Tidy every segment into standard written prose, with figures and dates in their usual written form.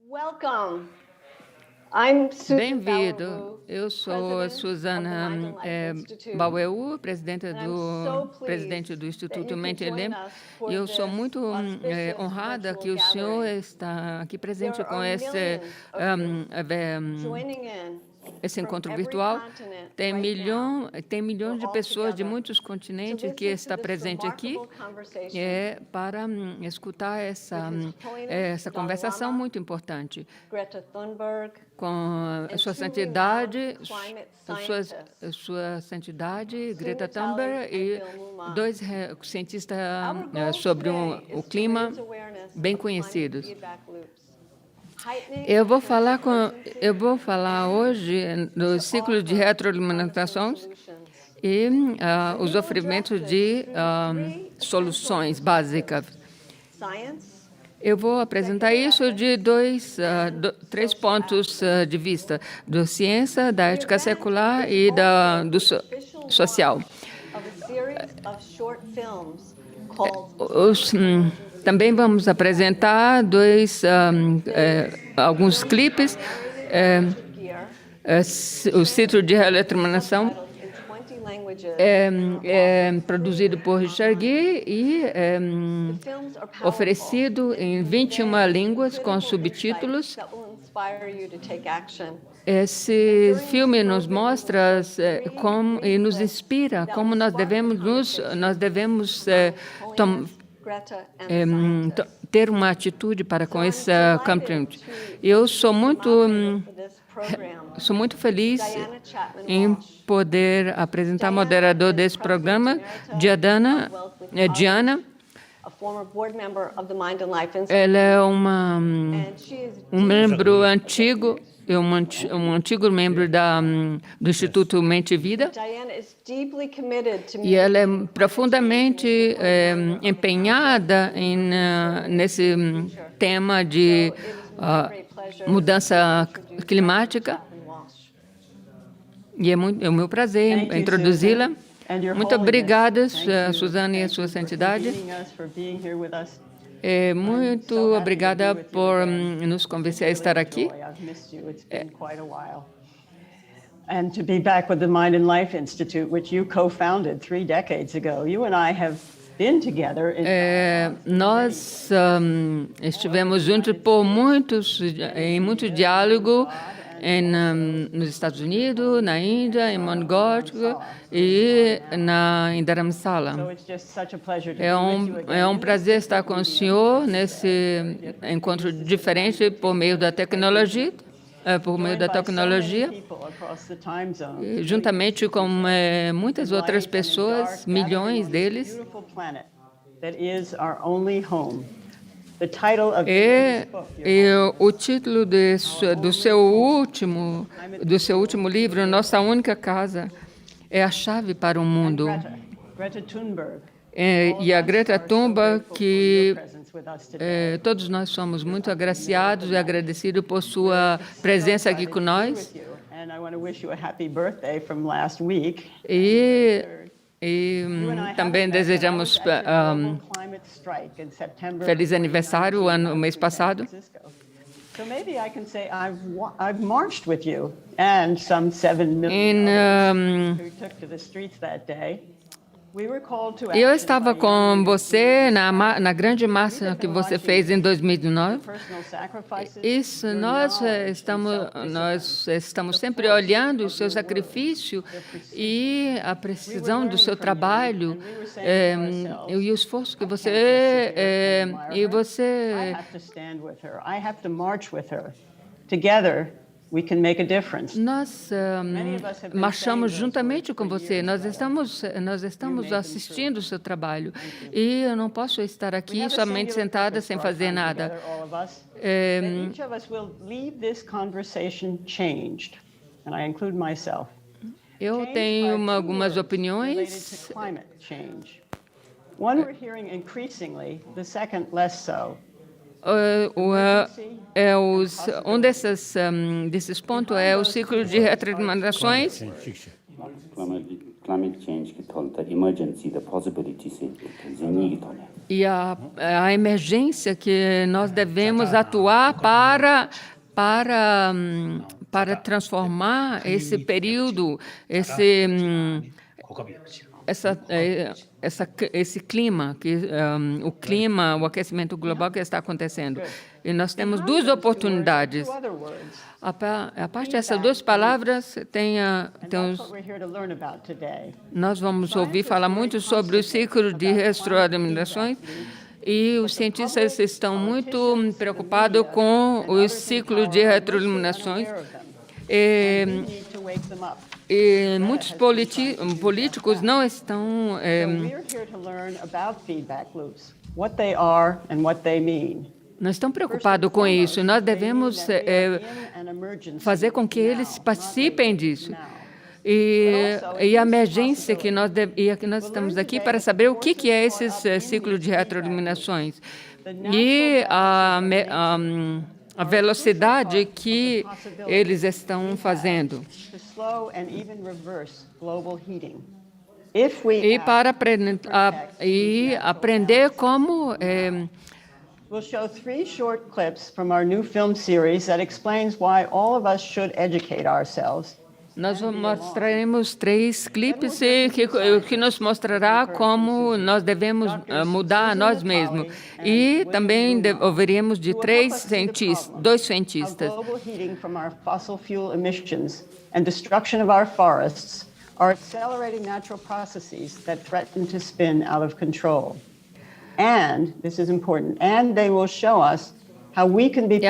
Welcome. Bem-vindo. Eu sou a Susana Baueu, presidente do Instituto Mendeleev, e eu sou muito honrada que o senhor está aqui presente com esse encontro virtual. Tem milhões de pessoas de muitos continentes que estão presentes aqui para escutar essa conversação muito importante com a sua santidade, Greta Thunberg, e dois cientistas sobre o clima bem conhecidos. Eu vou falar hoje do ciclo de retroalimentações e os oferecimentos de soluções básicas. Eu vou apresentar isso de três pontos de vista: da ciência, da ética secular e do social. Também vamos apresentar alguns clipes, o ciclo de retroalimentação produzido por Richard Gere e oferecido em 21 línguas com subtítulos. Esse filme nos mostra e nos inspira como nós devemos ter uma atitude para com esse campeonato. Eu sou muito feliz em poder apresentar a moderadora desse programa, Diana. Ela é um membro antigo, um antigo membro do Instituto Mente e Vida, e ela é profundamente empenhada nesse tema de mudança climática, e é o meu prazer introduzi-la. Muito obrigada, Suzana e a sua santidade. Muito obrigada por nos convencer a estar aqui. And to be back with the Mind and Life Institute, which you co-founded 3 decades ago. You and I have been together. Nós estivemos juntos em muito diálogo nos Estados Unidos, na Índia, em Mongólia e em Dharamsala. É um prazer estar com o senhor nesse encontro diferente por meio da tecnologia. Juntamente com muitas outras pessoas, milhões deles. E o título do seu último livro, Nossa Única Casa, é a chave para o mundo. E a Greta Thunberg, que todos nós somos muito agraciados e agradecidos por sua presença aqui com nós. E também desejamos feliz aniversário o mês passado. So maybe I can say I've marched with you and some 7 million who took to the streets that day. Eu estava com você na grande marcha que você fez em 2009. Isso, nós estamos sempre olhando o seu sacrifício e a precisão do seu trabalho e o esforço que você Nós marchamos juntamente com você. Nós estamos assistindo o seu trabalho. E eu não posso estar aqui somente sentada sem fazer nada. Eu tenho algumas opiniões. One we're hearing increasingly, the second less so. Desses pontos é o ciclo de retroalimentações. E a emergência que nós devemos atuar para transformar esse período, esse clima, o aquecimento global que está acontecendo. E nós temos duas oportunidades. A parte dessas duas palavras, nós vamos ouvir falar muito sobre o ciclo de retroalimentações, e os cientistas estão muito preocupados com os ciclos de retroalimentações. E muitos políticos não estão... Não estão preocupados com isso. Nós devemos fazer com que eles participem disso. E a emergência que nós estamos aqui para saber o que é esse ciclo de retroalimentações. E a velocidade que eles estão fazendo. E para aprender como... We'll show 3 short clips from our new film series that explains why all of us should educate ourselves. Nós mostraremos 3 clipes que nos mostrará como nós devemos mudar nós mesmos. E também ouviremos de 2 cientistas. Global heating from our fossil fuel emissions and destruction of our forests are accelerating natural processes that threaten to spin out of control. And, this is important, and they will show us how we can be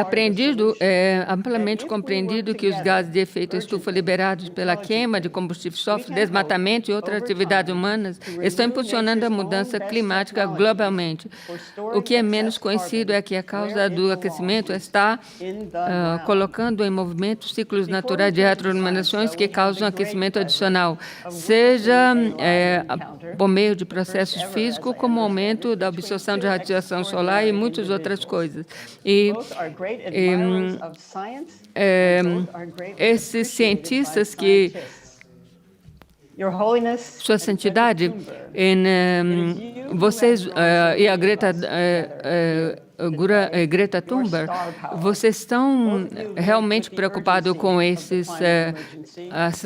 amplamente compreendido que os gases de efeito estufa liberados pela queima de combustíveis sofrem desmatamento e outras atividades humanas estão impulsionando a mudança climática globalmente. O que é menos conhecido é que a causa do aquecimento está colocando em movimento ciclos naturais de retroalimentações que causam aquecimento adicional, seja por meio de processos físicos, como o aumento da absorção de radiação solar e muitas outras coisas. Esses cientistas que Sua Santidade, vocês e a Greta Thunberg, vocês estão realmente preocupados com essas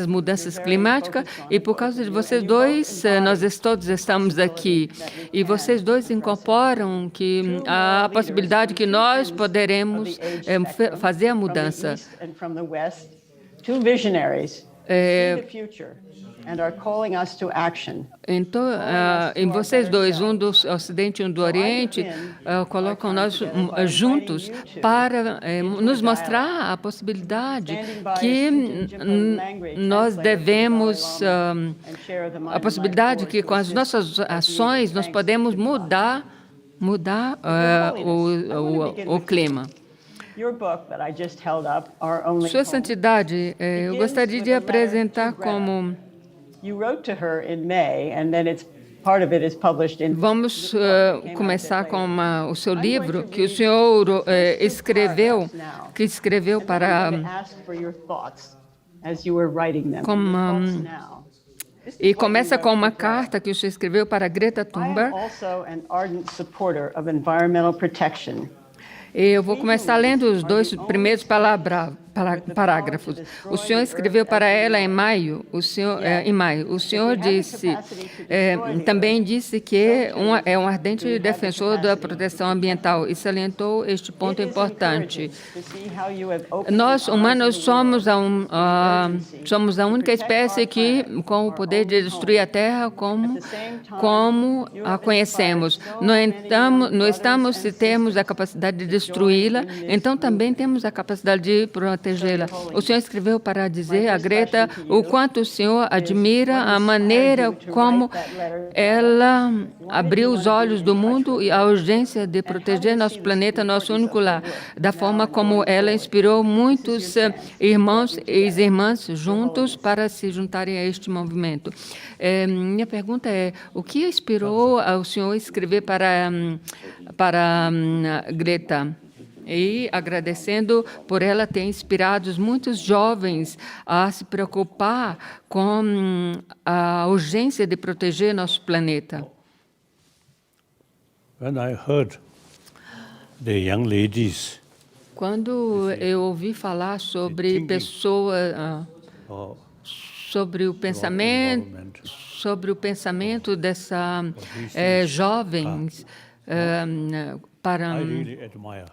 mudanças climáticas, e por causa de vocês dois, nós todos estamos aqui. E vocês dois incorporam a possibilidade que nós poderemos fazer a mudança. Então, em vocês dois, um do Ocidente e um do Oriente, colocam nós juntos para nos mostrar a possibilidade que nós devemos, a possibilidade que com as nossas ações nós podemos mudar o clima. Sua Santidade, eu gostaria de apresentar como... Vamos começar com o seu livro que o senhor escreveu para... E começa com uma carta que o senhor escreveu para Greta Thunberg. Eu vou começar lendo os 2 primeiros parágrafos. O senhor escreveu para ela em maio. O senhor também disse que é um ardente defensor da proteção ambiental e salientou este ponto importante. Nós, humanos, somos a única espécie que, com o poder de destruir a Terra como a conhecemos. No estamos, se temos a capacidade de destruí-la, então também temos a capacidade de protegê-la. O senhor escreveu para dizer a Greta o quanto o senhor admira a maneira como ela abriu os olhos do mundo e a urgência de proteger nosso planeta, nosso único lar, da forma como ela inspirou muitos irmãos e irmãs juntos para se juntarem a este movimento. Minha pergunta é, o que inspirou o senhor a escrever para Greta? e agradecendo por ela ter inspirado muitos jovens a se preocupar com a urgência de proteger nosso planeta. When I heard the young ladies Quando eu ouvi falar sobre pessoas, sobre o pensamento dessa jovens para I really admire.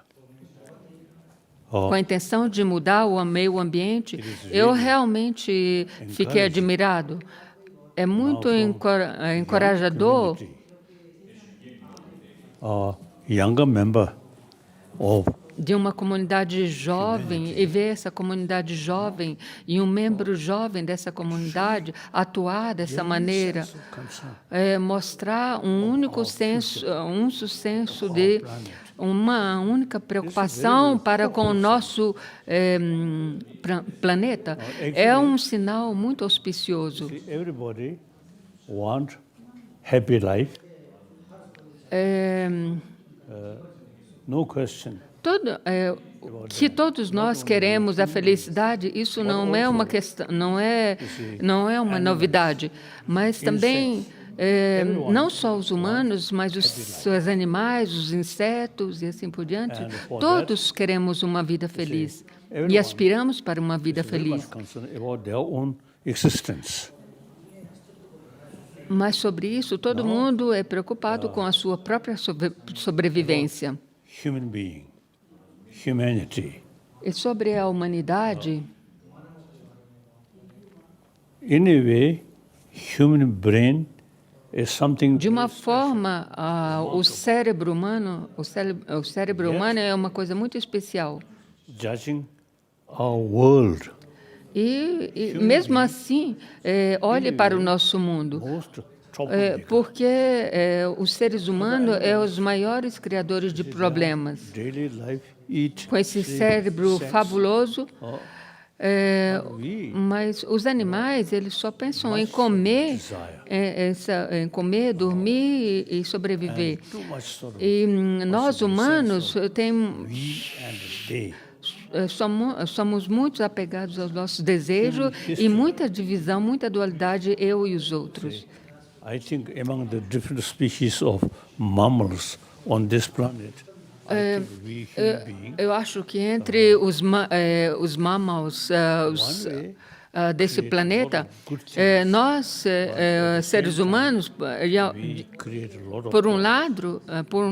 com a intenção de mudar o meio ambiente, eu realmente fiquei admirado. É muito encorajador Younger member of de uma comunidade jovem e ver essa comunidade jovem e um membro jovem dessa comunidade atuar dessa maneira, mostrar um único senso, senso de uma única preocupação para com o nosso planeta, é um sinal muito auspicioso. everybody want happy life. No question. Que todos nós queremos a felicidade, isso não é uma questão, não é uma novidade, mas também não só os humanos, mas os animais, os insetos e assim por diante, todos queremos uma vida feliz e aspiramos para uma vida feliz. About their own existence. Mas sobre isso, todo mundo é preocupado com a sua própria sobrevivência. Human being, humanity. E sobre a humanidade, In a way, human brain is something. de uma forma, o cérebro humano, o cérebro humano é uma coisa muito especial. Judging our world. E mesmo assim, olhe para o nosso mundo, Most porque os seres humanos são os maiores criadores de problemas. daily life, eat, Com esse sleep, cérebro sex. fabuloso, mas os animais, eles só pensam em comer, em comer, dormir e sobreviver. Too much sort of E nós, humanos, we and they. somos muito apegados aos nossos desejos e muita divisão, muita dualidade, eu e os outros. I think among the different species of mammals on this planet, I think we human beings Eu acho que entre os mammals desse planeta, nós, seres humanos, we create a lot of por um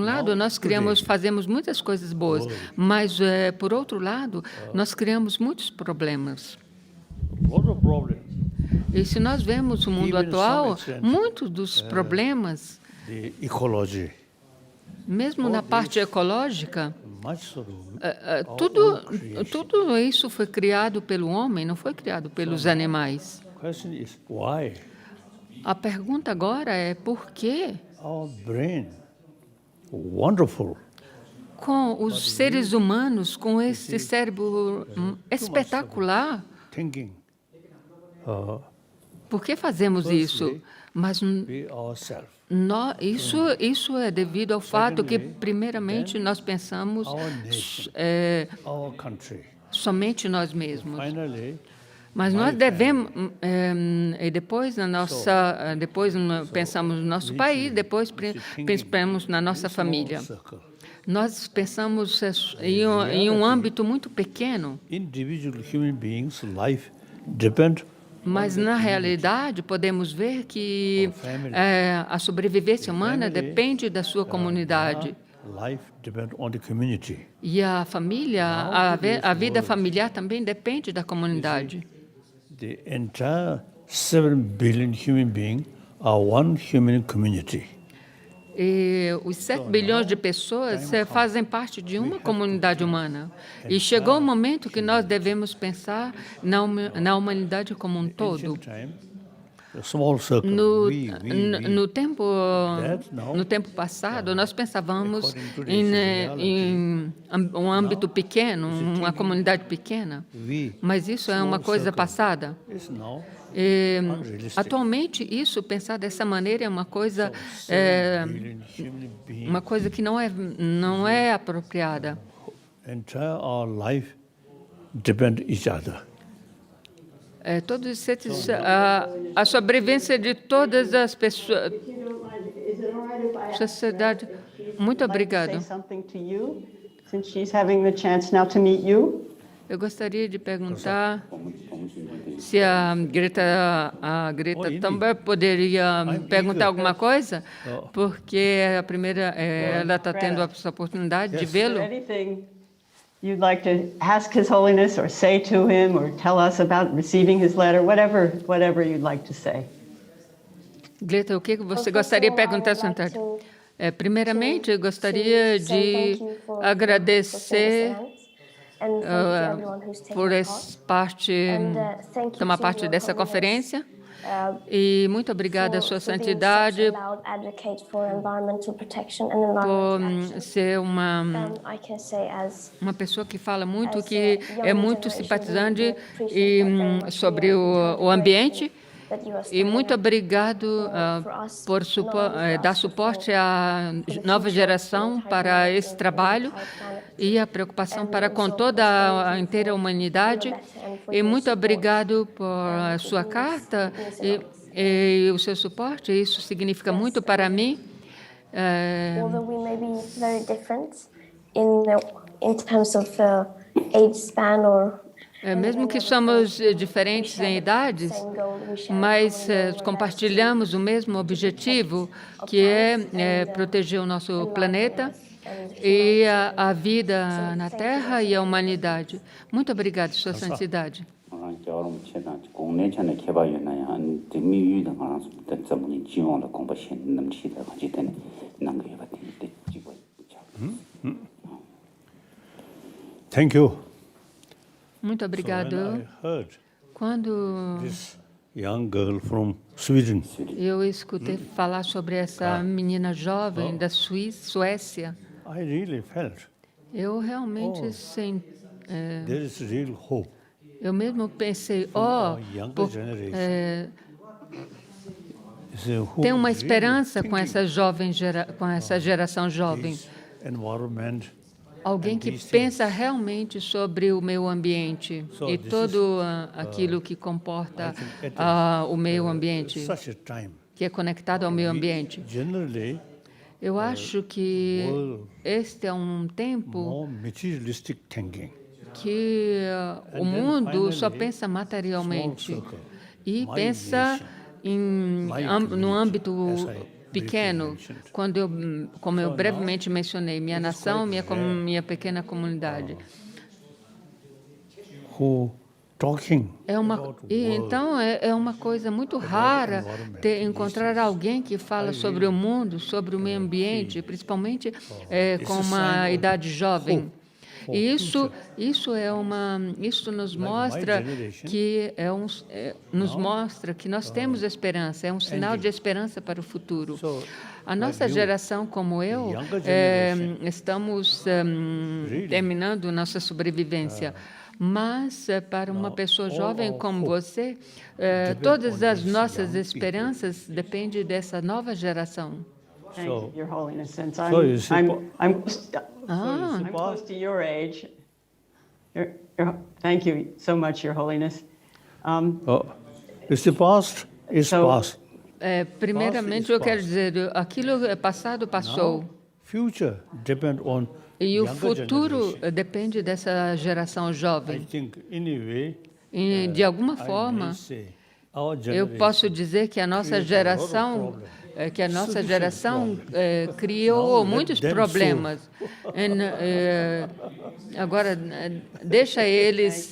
lado, nós fazemos muitas coisas boas, mas por outro lado, nós criamos muitos problemas. problems. E se nós vemos o mundo Even atual, some extent, muitos dos problemas, The ecology, mesmo na parte ecológica, much sort of tudo isso foi criado pelo homem, não foi criado pelos animais. question is why A pergunta agora é por quê? our brain, wonderful, Com os seres humanos, com esse cérebro espetacular, thinking, por que fazemos isso? Mas we ourselves. isso é devido ao fato que, primeiramente, nós pensamos Our country. somente nós mesmos. Finally, Mas nós devemos, e depois pensamos no nosso país, depois pensamos na nossa família. circle. Nós pensamos em um âmbito muito pequeno, Individual human beings' life depend mas na realidade podemos ver que a sobrevivência humana depende da sua comunidade. life depend on the community. E a família, a vida familiar também depende da comunidade. The entire 7 billion human beings are one human community. E os 7 bilhões de pessoas fazem parte de uma comunidade humana. E chegou o momento que nós devemos pensar na humanidade como um todo. Time, a small circle. No tempo passado, nós pensávamos em um âmbito pequeno, uma comunidade pequena, mas isso é uma coisa passada. Is now Atualmente, pensar dessa maneira é uma coisa billion human beings que não é apropriada. entire our life depend each other. Todos esses, a sobrevivência de todas as pessoas, sociedade. Muito obrigado. Since she's having the chance now to meet you. Eu gostaria de perguntar se a Greta Thunberg poderia perguntar alguma coisa, porque é a primeira, ela está tendo essa oportunidade de vê-lo. You'd like to ask His Holiness or say to him or tell us about receiving his letter, whatever you'd like to say. Greta, o que você gostaria de perguntar, Santana? Primeiramente, eu gostaria de agradecer por tomar parte dessa conferência. E muito obrigada, Sua Santidade, por ser uma pessoa que fala muito, que é muito simpatizante sobre o ambiente. E muito obrigado por dar suporte à nova geração para esse trabalho e a preocupação para com toda a inteira humanidade. E muito obrigado por a sua carta e o seu suporte. Isso significa muito para mim. Although we may be very different in terms of age span or mesmo que somos diferentes em idades, mas compartilhamos o mesmo objetivo, que é proteger o nosso planeta e a vida na Terra e a humanidade. Muito obrigado, Sua Santidade. Thank you. Muito obrigado. Quando young girl from Sweden, eu escutei falar sobre essa menina jovem da Suécia, I really felt eu realmente senti. there is real hope. Eu mesmo pensei, tem uma esperança com essa geração jovem. Environment. Alguém que pensa realmente sobre o meio ambiente e todo aquilo que comporta o meio ambiente, que é conectado ao meio ambiente. Eu acho que este é um tempo que o mundo só pensa materialmente e pensa no âmbito pequeno, como eu brevemente mencionei, minha nação, minha pequena comunidade. Então, é uma coisa muito rara encontrar alguém que fala sobre o mundo, sobre o meio ambiente, principalmente com uma idade jovem. E isso nos mostra que nós temos esperança, é um sinal de esperança para o futuro. A nossa geração, como eu, estamos terminando nossa sobrevivência. Mas, para uma pessoa jovem como você, todas as nossas esperanças dependem dessa nova geração. Thank you, Your Holiness. Since I'm close to your age. Thank you so much, Your Holiness. It's the past, it's past. Primeiramente, eu quero dizer, aquilo passado passou. Future depend on e o futuro depende dessa geração jovem. E, de alguma forma, eu posso dizer que a nossa geração criou muitos problemas. Agora, deixa eles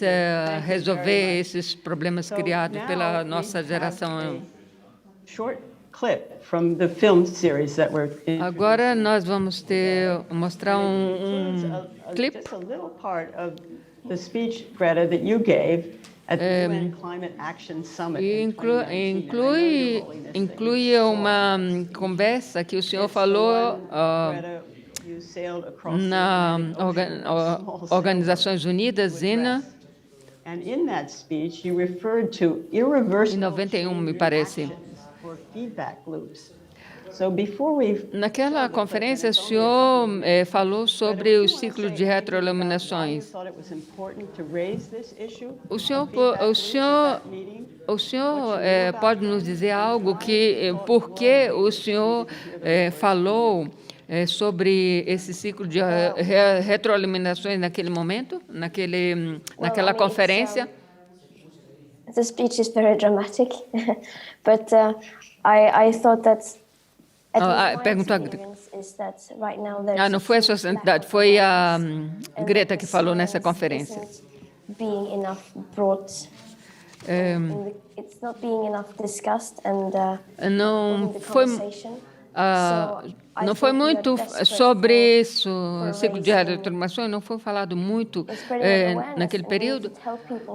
resolver esses problemas criados pela nossa geração. Agora nós vamos mostrar clipe. Inclui uma conversa que o senhor falou na Organizações Unidas, em 91, me parece. So before we Naquela conferência, o senhor falou sobre o ciclo de retroiluminações. thought it was important to raise this issue. O senhor, o senhor pode nos dizer algo por que o senhor falou sobre esse ciclo de retroalimentações naquele momento, naquela conferência? The speech is very dramatic, but I thought that at least my perguntou a experience is that right now there's não foi a sua santidade, foi a Greta que falou nessa science conferência. isn't being enough brought. It's not being enough discussed and Não in the foi, conversation. não foi muito sobre isso, o ciclo de retroalimentações, não foi falado muito naquele período.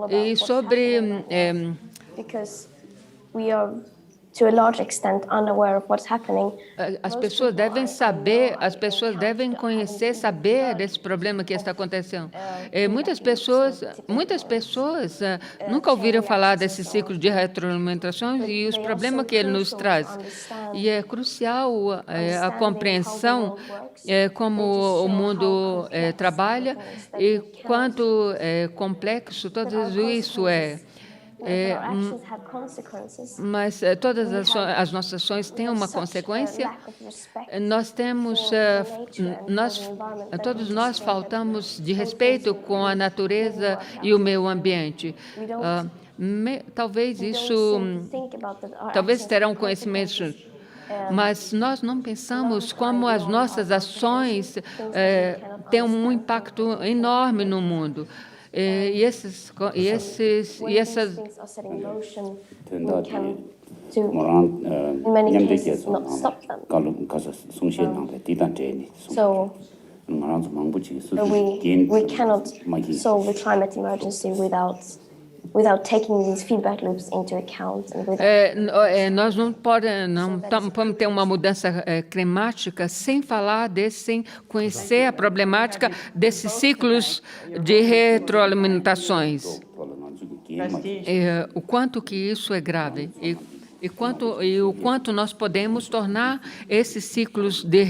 E sobre Because we are to a large extent unaware of what's happening. as pessoas devem saber, as pessoas devem conhecer, saber desse problema que está acontecendo. Muitas pessoas nunca ouviram falar desse ciclo de retroalimentações e os problemas que ele nos traz. E é crucial a compreensão como o mundo trabalha e quanto complexo tudo isso é. Mas todas as nossas ações têm uma consequência. Todos nós faltamos de respeito com a natureza e o meio ambiente. Talvez terão conhecimento, mas nós não pensamos como as nossas ações têm um impacto enorme no mundo. E essas we cannot solve the climate emergency without taking these feedback loops into account. Nós não podemos ter uma mudança climática sem falar sem conhecer a problemática desses ciclos de retroalimentações. O quanto que isso é grave e o quanto nós podemos tornar esses ciclos de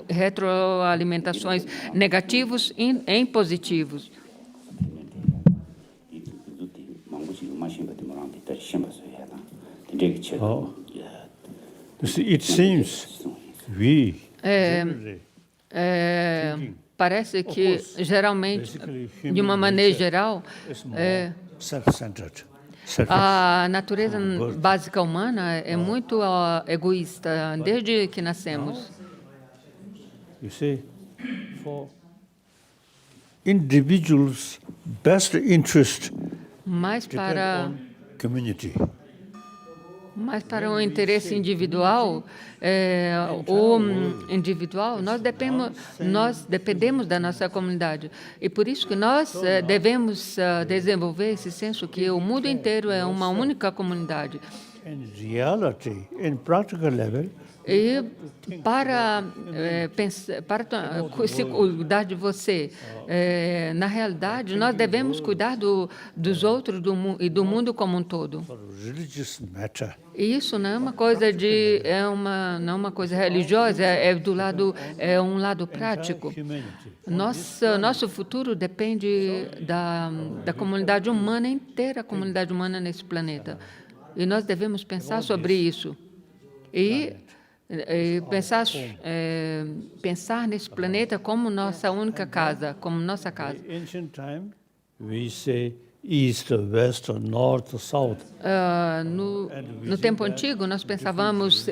retroalimentações negativos em positivos. It seems we parece que geralmente, de uma maneira geral, self-centered. a natureza básica humana é muito egoísta desde que nascemos. You see, for individuals' best interest Mas para community. o interesse individual, nós dependemos da nossa comunidade. E por isso que nós devemos desenvolver esse senso que o mundo inteiro é uma única comunidade. In reality, in practical level, E para se cuidar de você, na realidade, nós devemos cuidar dos outros e do mundo como um todo. for religious matter, E isso não é uma coisa não é uma coisa religiosa, é um lado prático. humanity. Nosso futuro depende da comunidade humana inteira, a comunidade humana nesse planeta. E nós devemos pensar sobre isso. E pensar nesse planeta como nossa única casa, como nossa casa. In ancient time, we say east, west, north, south. No tempo antigo, nós pensávamos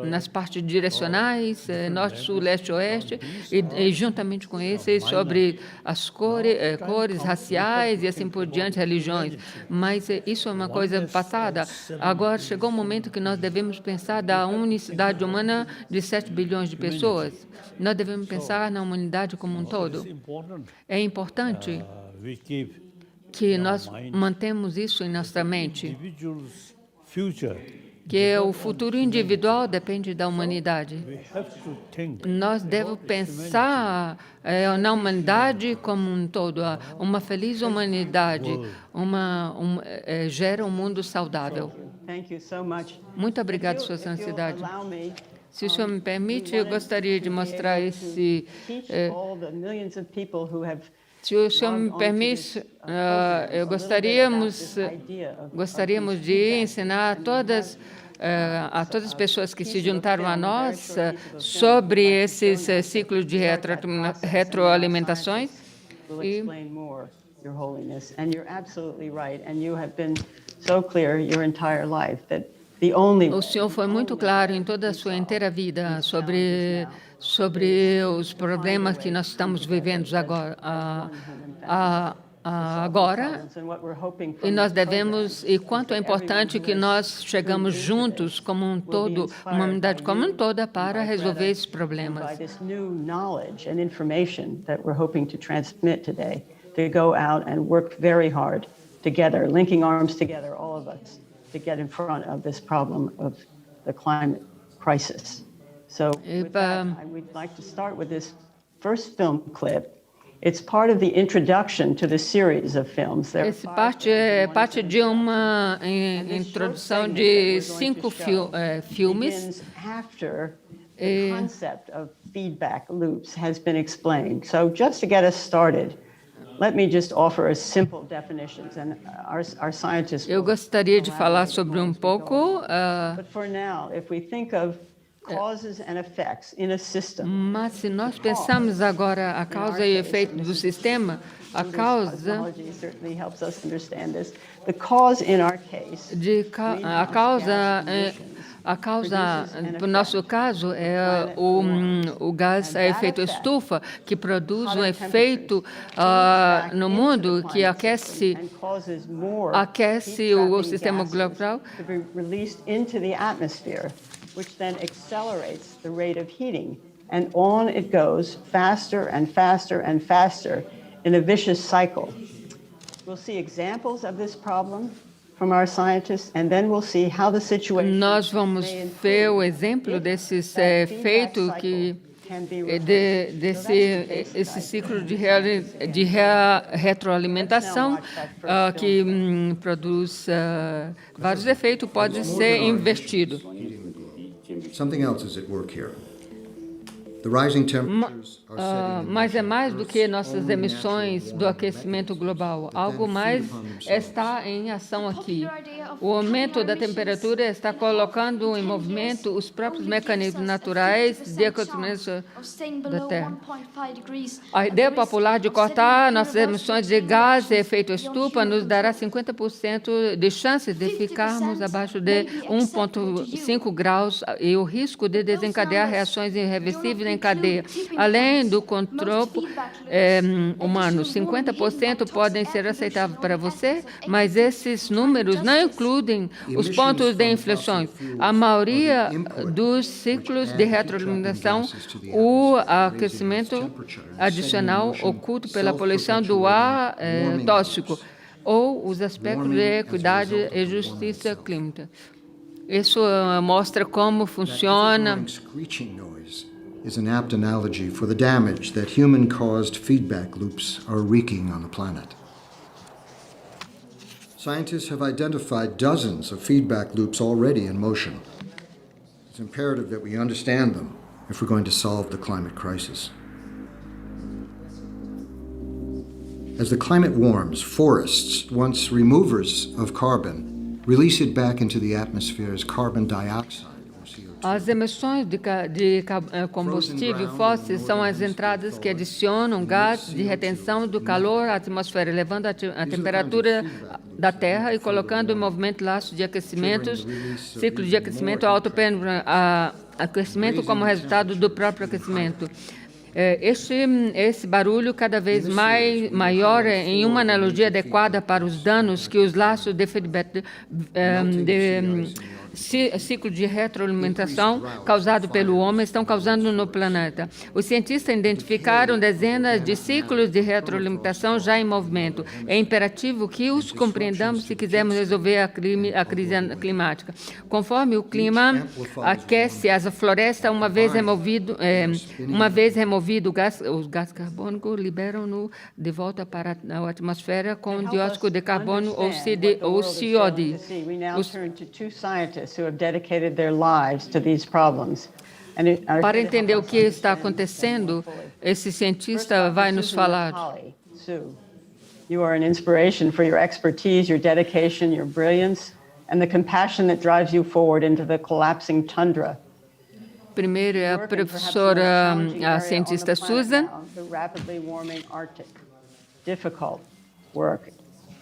nas partes direcionais, norte, sul, leste, oeste, e juntamente com esses, sobre as cores raciais e assim por diante, religiões. Mas isso é uma coisa passada. Agora chegou o momento que nós devemos pensar da unicidade humana de 7 bilhões de pessoas. Nós devemos pensar na humanidade como um todo. É importante We keep que nós mantemos isso em nossa mente. individuals' future que o futuro individual depende da humanidade. We have to think Nós devemos pensar na humanidade como um todo. Uma feliz humanidade gera um mundo saudável. Thank you so much. Muito obrigado, Sua If you'll Santidade. allow me, Se o senhor me permite, eu gostaria de mostrar esse... teach all the millions of people who have Se o senhor me permite, gostaríamos de ensinar a todas as pessoas que se juntaram a nós sobre esses ciclos de retroalimentações. will explain more, Your Holiness. And you're absolutely right. And you have been so clear your entire life that the only O senhor foi muito claro em toda a sua inteira vida sobre os problemas que nós estamos vivendo agora, e nós devemos, e quanto é importante que nós chegamos juntos como um todo, uma humanidade como um toda, para resolver esses by problemas. this new knowledge and information that we're hoping to transmit today, to go out and work very hard together, linking arms together, all of us, to get in front of this problem of the climate crisis. So with that, I would like to start with this first film clip. It's part of the introduction to the series of films. There are Esse 5 parte é films, parte de uma introdução de 5 filmes. begins after the concept of feedback loops has been explained. So just to get us started, let me just offer a simple definitions, and our scientists Eu will gostaria de falar elaborate sobre more um as we go pouco, on. But for now, if we think of causes and effects in a system, mas se nós pensarmos agora a causa e efeito do sistema, a causa cosmology certainly helps us understand this. The cause in our case, no nosso caso, é o gás a efeito estufa, que produz um efeito no mundo que aquece o sistema global, to be released into the atmosphere, which then accelerates the rate of heating. And on it goes faster and faster and faster in a vicious cycle. We'll see examples of this problem from our scientists, and then we'll see how the situation nós vamos may improve ver o exemplo if desses that feedback efeitos cycle que can be reversed. So that's the basic esse idea. ciclo de retroalimentação que produz vários efeitos pode ser invertido. Something else is at work here. The rising temperatures are setting Mas é mais do que nossas emissões do aquecimento global. Algo mais está em ação aqui. O aumento da temperatura está colocando em movimento os próprios mecanismos naturais de aquecimento da Terra. A ideia popular de cortar nossas emissões de gás e efeito estufa nos dará 50% de chances de ficarmos abaixo de 1,5 graus e o risco de desencadear reações irreversíveis em cadeia. Além do controle humano, 50% podem ser aceitáveis para você, mas esses números não incluem os pontos de inflexão. A maioria dos ciclos de retroalimentação, o aquecimento adicional oculto pela poluição do ar tóxico, ou os aspectos de equidade e justiça climática. Isso mostra como funciona. screeching noise is an apt analogy for the damage that human-caused feedback loops are wreaking on the planet. Scientists have identified dozens of feedback loops already in motion. It's imperative that we understand them if we're going to solve the climate crisis. As the climate warms, forests, once removers of carbon, release it back into the atmosphere as carbon dioxide. As emissões de combustível fóssil são as entradas que adicionam gás de retenção do calor à atmosfera, elevando a temperatura da Terra e colocando em movimento laços de aquecimentos, ciclo de aquecimento, aquecimento como resultado do próprio aquecimento. Esse barulho cada vez maior em uma analogia adequada para os danos que os laços de feedback ciclo de retroalimentação causado pelo homem estão causando no planeta. Os cientistas identificaram dezenas de ciclos de retroalimentação já em movimento. É imperativo que os compreendamos se quisermos resolver a crise climática. Conforme o clima aquece as florestas, uma vez removido os gases carbônicos, liberam-no de volta para a atmosfera com dióxido de carbono ou CO2. We now turn to two scientists who have dedicated their lives to these problems. Para entender o que está acontecendo, esse cientista vai nos falar. Sue, you are an inspiration for your expertise, your dedication, your brilliance, and the compassion that drives you forward into the collapsing tundra. Primeiro é a professora, a cientista Susan. The rapidly warming Arctic. Difficult work.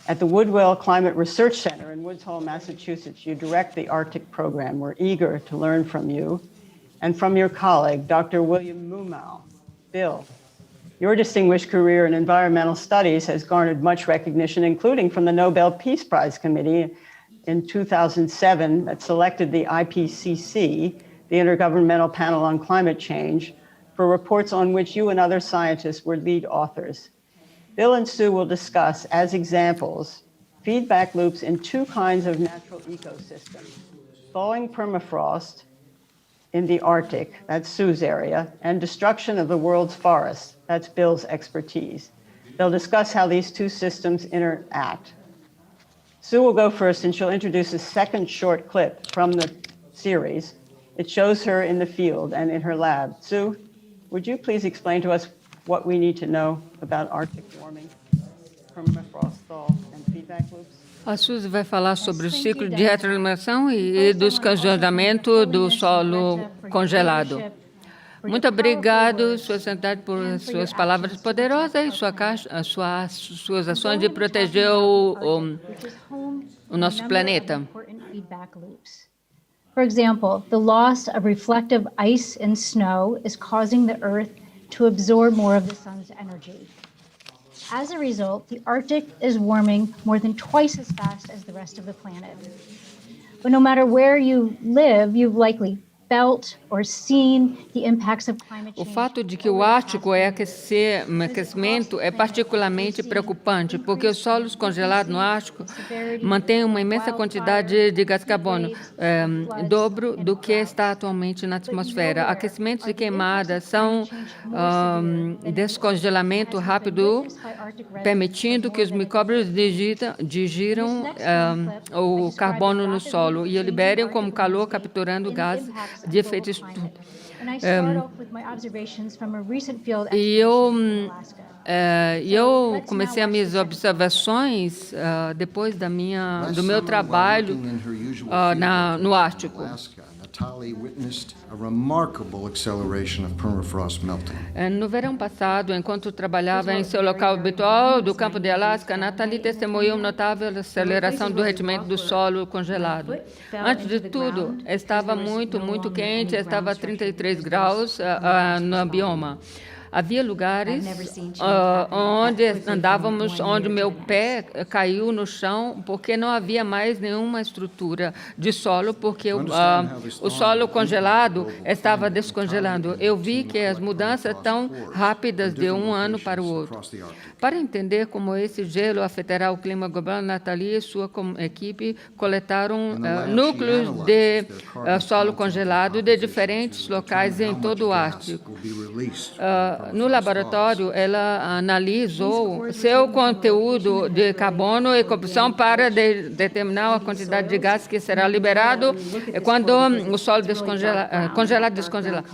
At the Woodwell Climate Research Center in Woods Hole, Massachusetts, you direct the Arctic program. We're eager to learn from you and from your colleague, Dr. William Mumau. Bill, your distinguished career in environmental studies has garnered much recognition, including from the Nobel Peace Prize Committee in 2007 that selected the IPCC, the Intergovernmental Panel on Climate Change, for reports on which you and other scientists were lead authors. Bill and Sue will discuss, as examples, feedback loops in two kinds of natural ecosystems: thawing permafrost in the Arctic, that's Sue's area, and destruction of the world's forests, that's Bill's expertise. They'll discuss how these two systems interact. Sue will go first, and she'll introduce a second short clip from the series. It shows her in the field and in her lab. Sue, would you please explain to us what we need to know about Arctic warming, permafrost thaw, and feedback loops? A Suzy vai falar sobre o ciclo de retroalimentação e do descongelamento do solo congelado. Muito obrigado, Sua Santidade, por suas palavras poderosas e suas ações de proteger o nosso planeta. For example, the loss of reflective ice and snow is causing the Earth to absorb more of the sun's energy. As a result, the Arctic is warming more than twice as fast as the rest of the planet. But no matter where you live, you've likely felt or seen the impacts of climate O change. fato de que o Ártico aquecimento é particularmente preocupante, porque os solos congelados no Ártico mantêm uma imensa quantidade de gás carbono, dobro do que está atualmente na atmosfera. Aquecimentos e queimadas são descongelamento rápido, permitindo que os micróbios digiram o carbono no solo e o liberem como calor, capturando gases de efeito estufa. E eu comecei as minhas observações depois do meu trabalho no Ártico. Natalie witnessed a remarkable acceleration of permafrost melting. No verão passado, enquanto trabalhava em seu local habitual do campo de Alasca, Natalie testemunhou uma notável aceleração do derretimento do solo congelado. Antes de tudo, estava muito quente, estava a 33 graus no bioma. Havia lugares onde andávamos, onde meu pé caiu no chão, porque não havia mais nenhuma estrutura de solo, porque o solo congelado estava descongelando. Eu vi que as mudanças tão rápidas de um ano para o outro. Para entender como esse gelo afetará o clima global, Natalie e sua equipe coletaram núcleos de solo congelado de diferentes locais em todo o Ártico. No laboratório, ela analisou seu conteúdo de carbono e combustão para determinar a quantidade de gás que será liberado quando o solo congelado descongelar.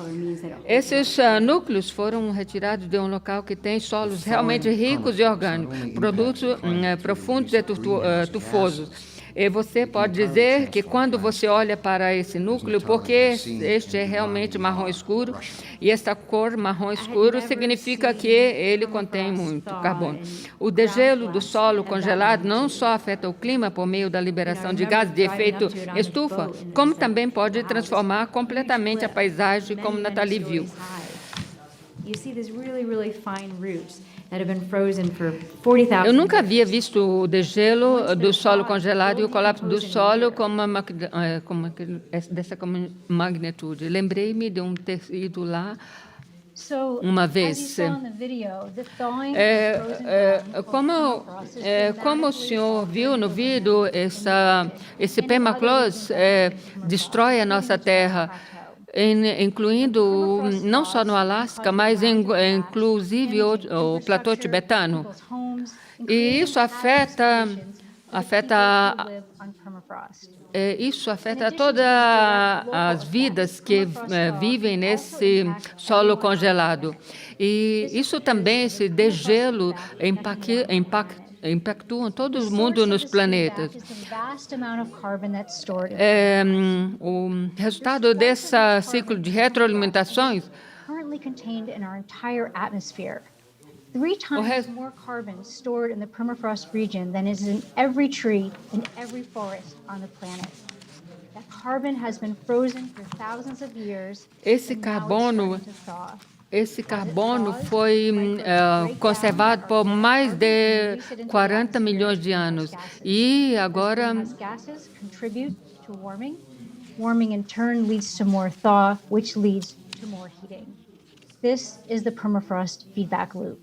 Esses núcleos foram retirados de um local que tem solos realmente ricos e orgânicos, produtos profundos e tufosos. E você pode dizer que quando você olha para esse núcleo, porque este é realmente marrom escuro, e esta cor marrom escuro significa que ele contém muito carbono. O degelo do solo congelado não só afeta o clima por meio da liberação de gases de efeito estufa, como também pode transformar completamente a paisagem, como Natalie viu. you see these really, really fine roots that have been frozen for 40,000 Eu nunca years. havia visto o degelo do solo congelado e o colapso do solo dessa magnitude. Lembrei-me de ter ido lá So, uma as you vez. saw in the video, the thawing of frozen ground called permafrost is Como o dramatically senhor softening viu no vídeo, esse permaclause destrói a nossa terra, incluindo não só no Alasca, mas inclusive o platô tibetano. people's homes, E isso afeta isso afeta todas as vidas que vivem nesse solo congelado. E isso também, esse degelo, impactua todo mundo nos planetas. O resultado desse ciclo de retroalimentações currently contained in our entire atmosphere. 3 times more carbon stored in the permafrost region than is in every tree in every forest on the planet. That carbon has been frozen for thousands of years. Esse and now it's carbono starting to thaw. Esse carbono foi conservado por mais de 40 milhões de anos. E agora Greenhouse gases contribute to warming. Warming in turn leads to more thaw, which leads to more heating. This is the permafrost feedback loop.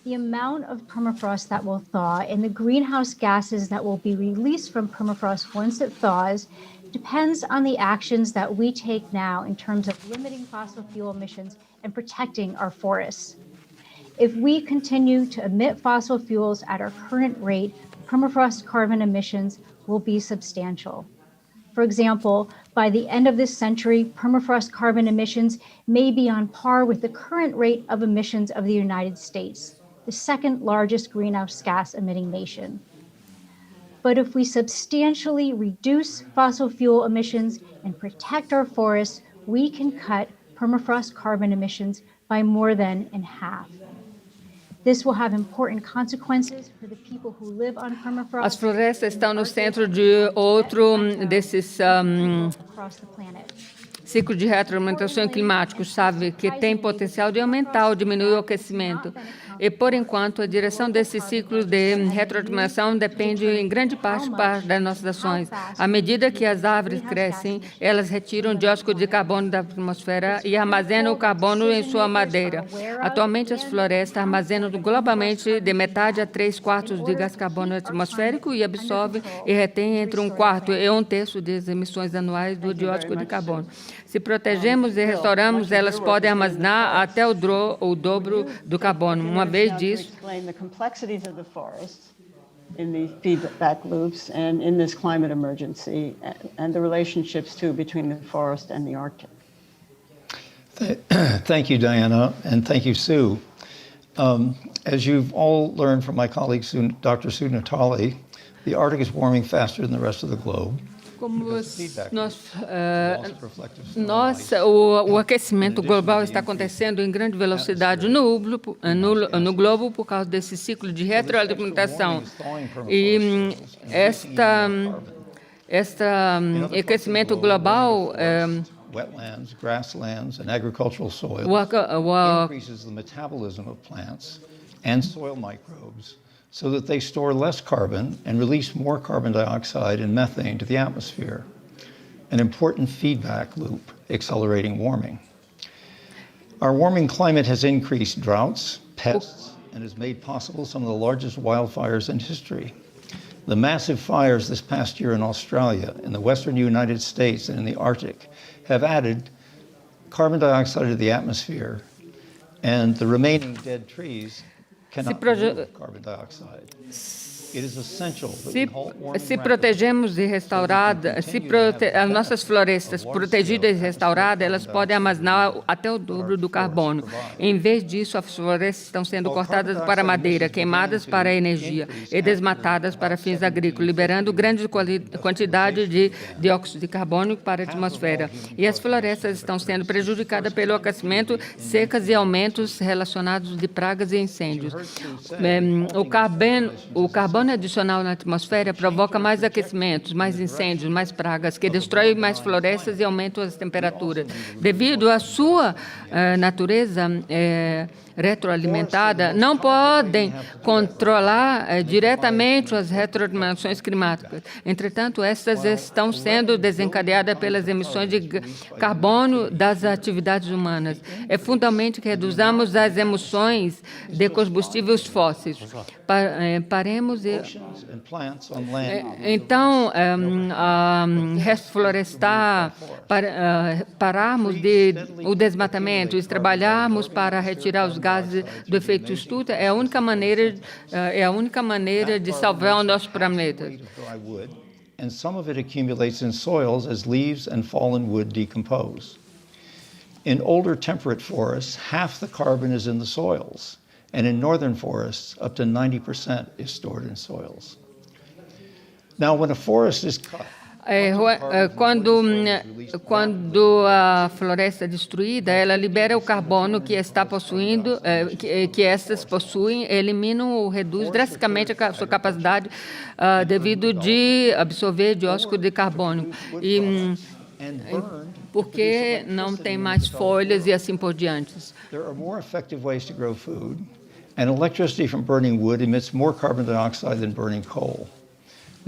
The amount of permafrost that will thaw and the greenhouse gases that will be released from permafrost once it thaws depends on the actions that we take now in terms of limiting fossil fuel emissions and protecting our forests. If we continue to emit fossil fuels at our current rate, permafrost carbon emissions will be substantial. For example, by the end of this century, permafrost carbon emissions may be on par with the current rate of emissions of the United States, the second largest greenhouse gas emitting nation. But if we substantially reduce fossil fuel emissions and protect our forests, we can cut permafrost carbon emissions by more than in half. This will have important consequences for the people who live on permafrost. as florestas estão no centro de outro desses across the planet. ciclo de retroalimentação climática, sabe, que tem potencial de aumentar ou diminuir o aquecimento. E, por enquanto, a direção desse ciclo de retroalimentação depende, em grande parte, das nossas ações. À medida que as árvores crescem, elas retiram dióxido de carbono da atmosfera e armazenam o carbono em sua madeira. Atualmente, as florestas armazenam globalmente de metade a 3/4 de gás carbono atmosférico e absorvem e retêm entre 1/4 e 1/3 das emissões anuais do dióxido de carbono. Se protegemos e restauramos, elas podem armazenar até o dobro do carbono. Uma vez disso, Explain the complexities of the forest in these feedback loops and in this climate emergency and the relationships too between the forest and the Arctic. Thank you, Diana, and thank you, Sue. As you've all learned from my colleague, Dr. Sue Natali, the Arctic is warming faster than the rest of the globe. como o aquecimento global está acontecendo em grande velocidade no globo por causa desse ciclo de retroalimentação. E este aquecimento global wetlands, grasslands, and agricultural soils increases the metabolism of plants and soil microbes so that they store less carbon and release more carbon dioxide and methane to the atmosphere, an important feedback loop accelerating warming. Our warming climate has increased droughts, pests, and has made possible some of the largest wildfires in history. The massive fires this past year in Australia, in the western United States, and in the Arctic have added carbon dioxide to the atmosphere, and the remaining dead trees cannot remove carbon dioxide. It is essential that we halt warming Se protegemos e restauradas, as nossas florestas protegidas e restauradas, elas podem armazenar até o dobro do carbono. Em vez disso, as florestas estão sendo cortadas para madeira, queimadas para energia e desmatadas para fins agrícolas, liberando grande quantidade de dióxido de carbono para a atmosfera. E as florestas estão sendo prejudicadas pelo aquecimento, secas e aumentos relacionados de pragas e incêndios. O carbono adicional na atmosfera provoca mais aquecimentos, mais incêndios, mais pragas, que destrói mais florestas e aumentam as temperaturas. Devido à sua natureza retroalimentada, não podem controlar diretamente as retroalimentações climáticas. Entretanto, estas estão sendo desencadeadas pelas emissões de carbono das atividades humanas. É fundamental que reduzamos as emissões de combustíveis fósseis. Paremos e... Então, reflorestar, pararmos o desmatamento e trabalharmos para retirar os gases do efeito estufa é a única maneira de salvar o nosso planeta. And some of it accumulates in soils as leaves and fallen wood decompose. In older temperate forests, half the carbon is in the soils, and in northern forests, up to 90% is stored in soils. Now, when a forest is cut, Quando a floresta é destruída, ela libera o carbono que está possuindo, que estas possuem, eliminam ou reduz drasticamente a sua capacidade devido de absorver dióxido de carbono. Porque não tem mais folhas e assim por diante. There are more effective ways to grow food, and electricity from burning wood emits more carbon dioxide than burning coal.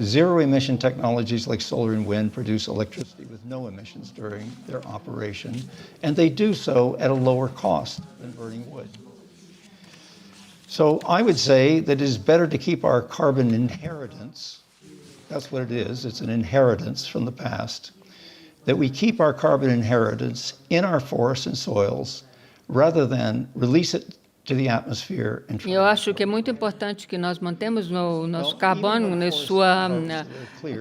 Zero-emission technologies like solar and wind produce electricity with no emissions during their operation, and they do so at a lower cost than burning wood. So I would say that it is better to keep our carbon inheritance, that's what it is, it's an inheritance from the past, that we keep our carbon inheritance in our forests and soils rather than release it to the atmosphere. Eu acho que é muito importante que nós mantemos o nosso carbono na sua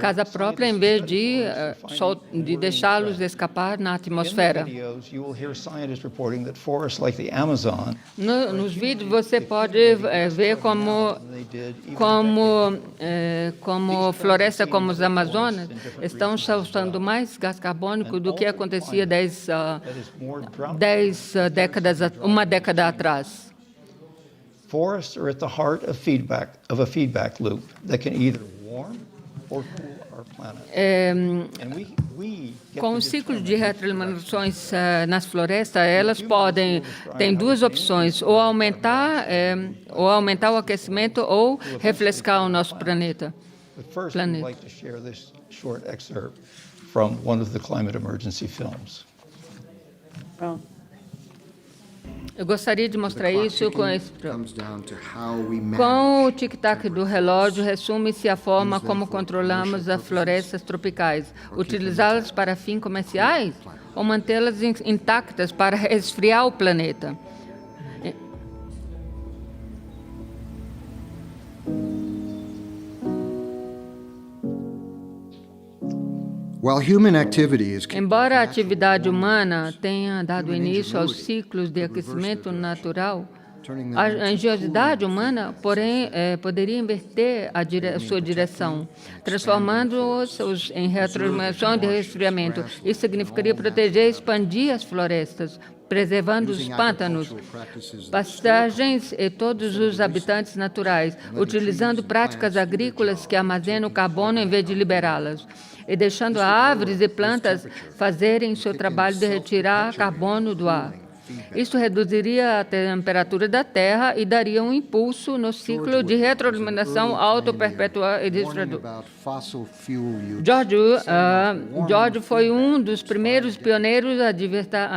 casa própria, em vez de deixá-los escapar na atmosfera. Nos vídeos você pode ver como floresta como os Amazonas estão soltando mais gás carbônico do que acontecia uma década atrás. Forests are at the heart of a feedback loop that can either warm or cool our planet. Com o ciclo de retroalimentações nas florestas, elas têm duas opções: ou aumentar o aquecimento ou refrescar o nosso planeta. But first, I'd like to share this short excerpt from one of the climate emergency films. Well, eu gostaria de mostrar isso com o tic-tac do relógio, resume-se a forma como controlamos as florestas tropicais. Utilizá-las para fins comerciais ou mantê-las intactas para resfriar o planeta? Embora a atividade humana tenha dado início aos ciclos de aquecimento natural, a engenhosidade humana, porém, poderia inverter a sua direção, transformando-os em retroalimentação de resfriamento. Isso significaria proteger e expandir as florestas, preservando os pântanos, pastagens e todos os habitantes naturais, utilizando práticas agrícolas que armazenam carbono em vez de liberá-las, e deixando árvores e plantas fazerem seu trabalho de retirar carbono do ar. Isso reduziria a temperatura da Terra e daria um impulso no ciclo de retroalimentação autoperpetual e destruidor. George foi um dos primeiros pioneiros a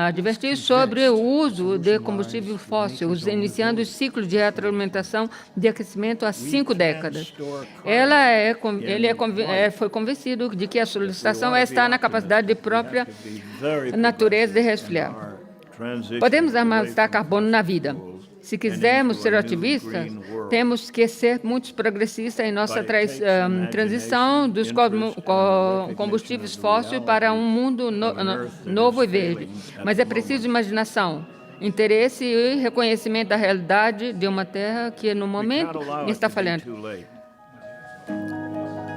advertir sobre o uso de combustível fóssil, iniciando o ciclo de retroalimentação de aquecimento há 5 décadas. Ele foi convencido de que a solicitação está na capacidade de própria natureza de resfriar. Podemos armazenar carbono na vida. Se quisermos ser otimistas, temos que ser muito progressistas em nossa transição dos combustíveis fósseis para um mundo novo e verde. Mas é preciso imaginação, interesse e reconhecimento da realidade de uma terra que, no momento, está falhando.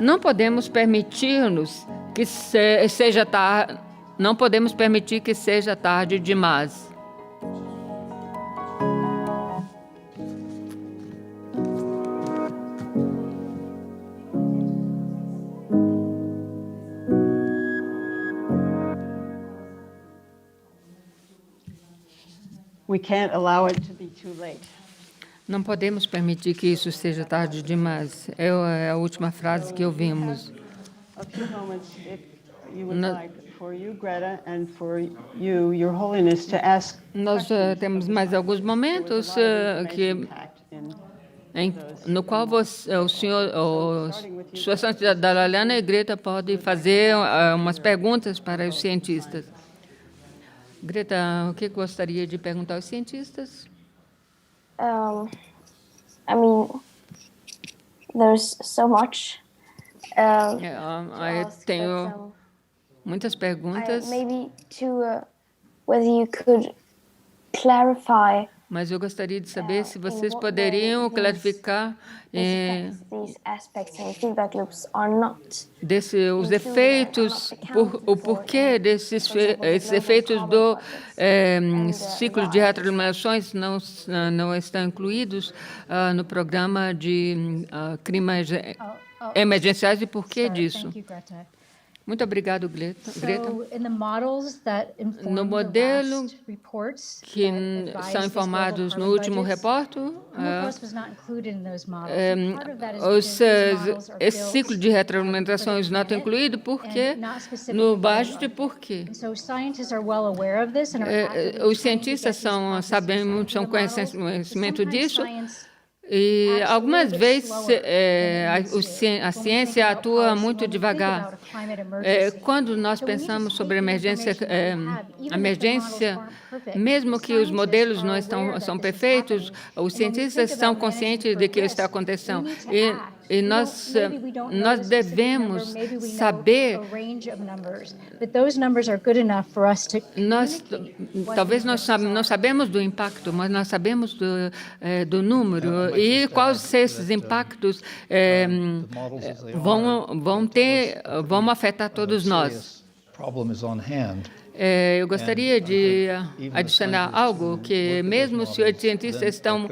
Não podemos permitir-nos que seja tarde. Não podemos permitir que seja tarde demais. We can't allow it to be too late. Não podemos permitir que isso seja tarde demais. É a última frase que ouvimos. A few moments, if you would like, for you, Greta, and for you, Your Holiness, to ask. Nós temos mais alguns momentos no qual Sua Santidade Dalai Greta pode fazer umas perguntas para os cientistas. Greta, o que gostaria de perguntar aos cientistas? I mean, there's so much. Tenho muitas perguntas. Maybe to whether you could clarify. Mas eu gostaria de saber se vocês poderiam clarificar os efeitos, o porquê esses efeitos do ciclo de retroalimentações não estão incluídos no programa de climas emergenciais e por que disso. Muito obrigado, Greta. No modelo que são informados no último reporte, esse ciclo de retroalimentações não está incluído porque no budget, por quê? Os cientistas são conhecimento disso. E algumas vezes a ciência atua muito devagar. Quando nós pensamos sobre emergência, mesmo que os modelos não são perfeitos, os cientistas são conscientes de que está acontecendo. E nós devemos saber. Talvez nós não sabemos do impacto, mas nós sabemos do número e quais esses impactos vão afetar todos nós. Eu gostaria de adicionar algo que, mesmo se os cientistas estão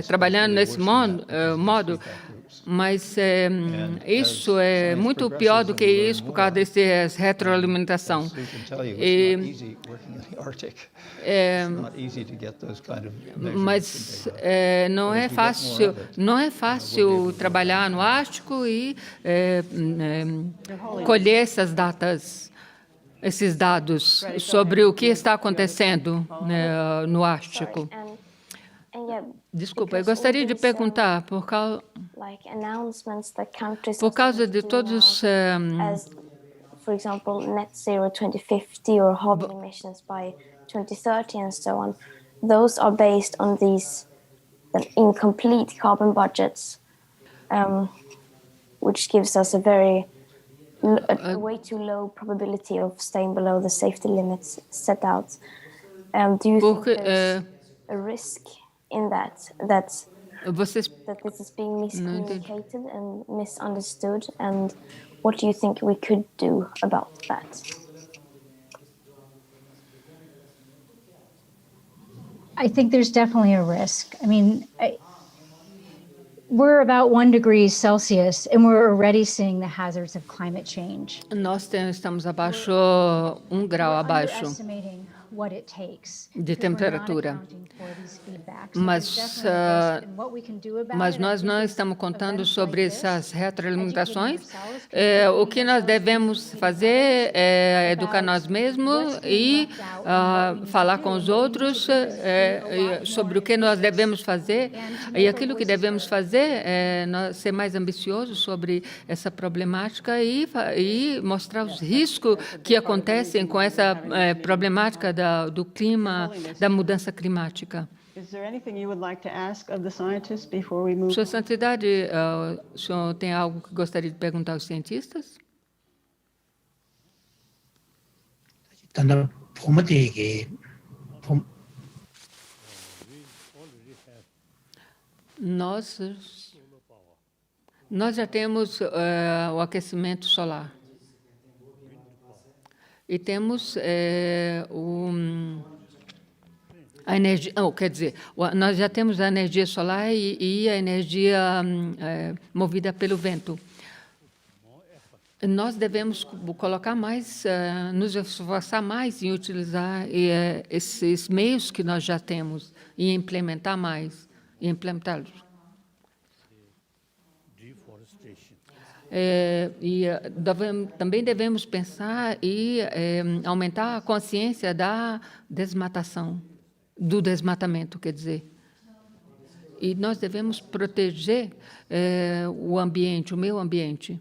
trabalhando nesse modo, mas isso é muito pior do que isso por causa dessa retroalimentação. Mas não é fácil trabalhar no Ártico e colher esses dados sobre o que está acontecendo no Ártico. Desculpa, eu gostaria de perguntar, por causa de todos... for example, net zero 2050 or halving emissions by 2030 and so on, those are based on these incomplete carbon budgets, which gives us a way too low probability of staying below the safety limits set out. Do you think there's a risk in that this is being miscommunicated and misunderstood, and what do you think we could do about that? I think there's definitely a risk. I mean, we're about 1 degree Celsius, and we're already seeing the hazards of climate change. Nós estamos abaixo 1 grau abaixo de temperatura. Mas nós não estamos contando sobre essas retroalimentações. O que nós devemos fazer é educar nós mesmos e falar com os outros sobre o que nós devemos fazer. E aquilo que devemos fazer é ser mais ambicioso sobre essa problemática e mostrar os riscos que acontecem com essa problemática do clima, da mudança climática. Sua Santidade, o senhor tem algo que gostaria de perguntar aos cientistas? Nós já temos o aquecimento solar. E temos a energia, quer dizer, nós já temos a energia solar e a energia movida pelo vento. Nós devemos colocar mais, nos esforçar mais em utilizar esses meios que nós já temos e implementar mais, e implementá-los. Também devemos pensar e aumentar a consciência da desmatação, do desmatamento, quer dizer. E nós devemos proteger o ambiente, o meio ambiente.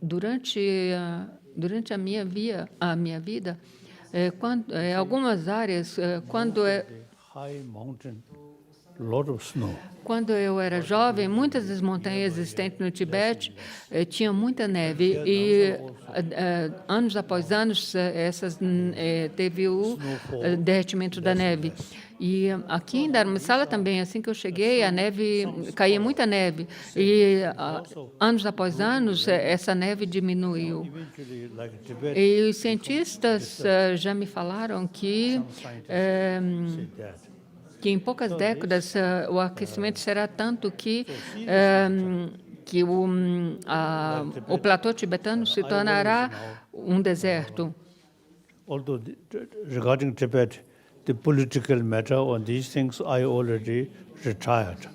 Durante a minha vida, algumas áreas, quando eu era jovem, muitas das montanhas existentes no Tibete tinham muita neve e anos após anos teve o derretimento da neve. E aqui em Dharamsala também, assim que eu cheguei, a neve caía muita neve e anos após anos essa neve diminuiu. E os cientistas já me falaram que em poucas décadas o aquecimento será tanto que o platô tibetano se tornará um deserto. Although regarding Tibet, the political matter on these things, I already retired.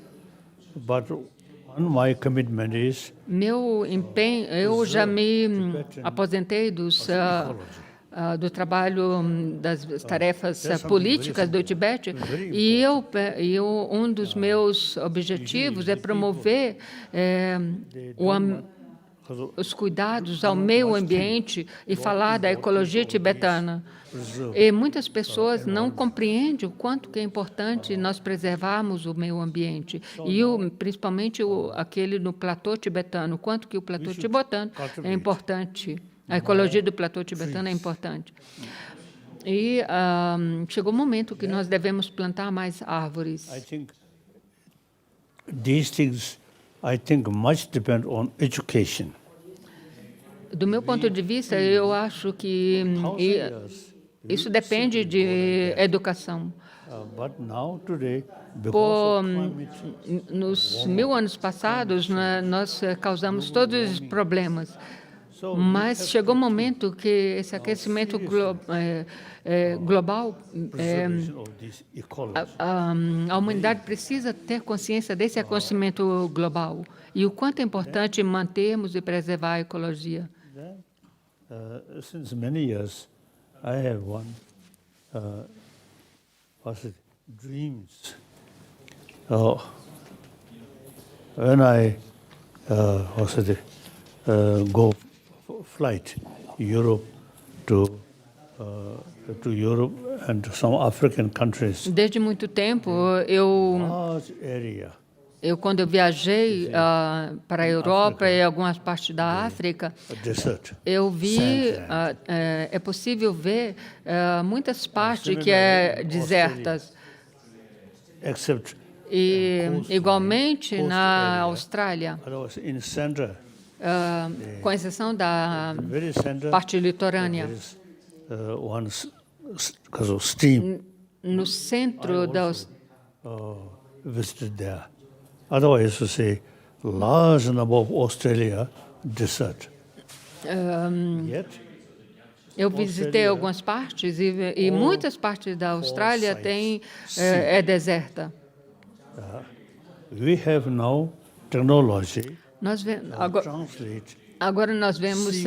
But one my commitment is meu empenho, eu já me aposentei do trabalho das tarefas políticas do Tibete e um dos meus objetivos é promover os cuidados ao meio ambiente e falar da ecologia tibetana. E muitas pessoas não compreendem o quanto que é importante nós preservarmos o meio ambiente e principalmente aquele no platô tibetano, o quanto que o platô tibetano é importante. A ecologia do platô tibetano é importante. E chegou o momento que nós devemos plantar mais árvores. These things, I think, much depend on education. Do meu ponto de vista, eu acho que isso depende de educação. Nos 1000 anos passados, nós causamos todos os problemas. Mas chegou o momento que esse aquecimento global, a humanidade precisa ter consciência desse aquecimento global e o quanto é importante mantermos e preservar a ecologia. Since many years, I have dreams. When I go flight Europe to Europe and some African countries. Desde muito tempo quando eu viajei para a Europa e algumas partes da África, eu vi é possível ver muitas partes que desertas. E igualmente na Austrália, com exceção da parte litorânea, no centro da visited there. Otherwise, to say, large number of Australia desert. Eu visitei algumas partes e muitas partes da Austrália é deserta. We have now technology. Agora nós vemos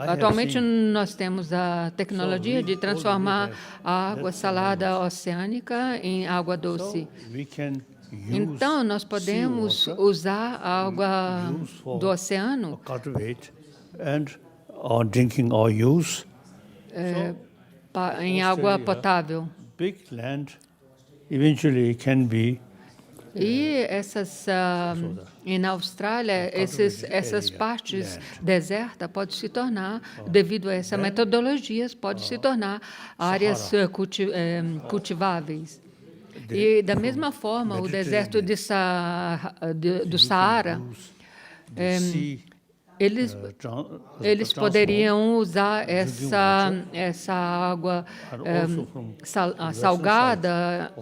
atualmente nós temos a tecnologia de transformar a água salada oceânica em água doce. Então nós podemos usar a água do oceano em água potável. Eventually can be e na Austrália essas partes desertas podem se tornar, devido a essa metodologia, podem se tornar áreas cultiváveis. E da mesma forma o deserto do Saara eles poderiam usar essa água salgada,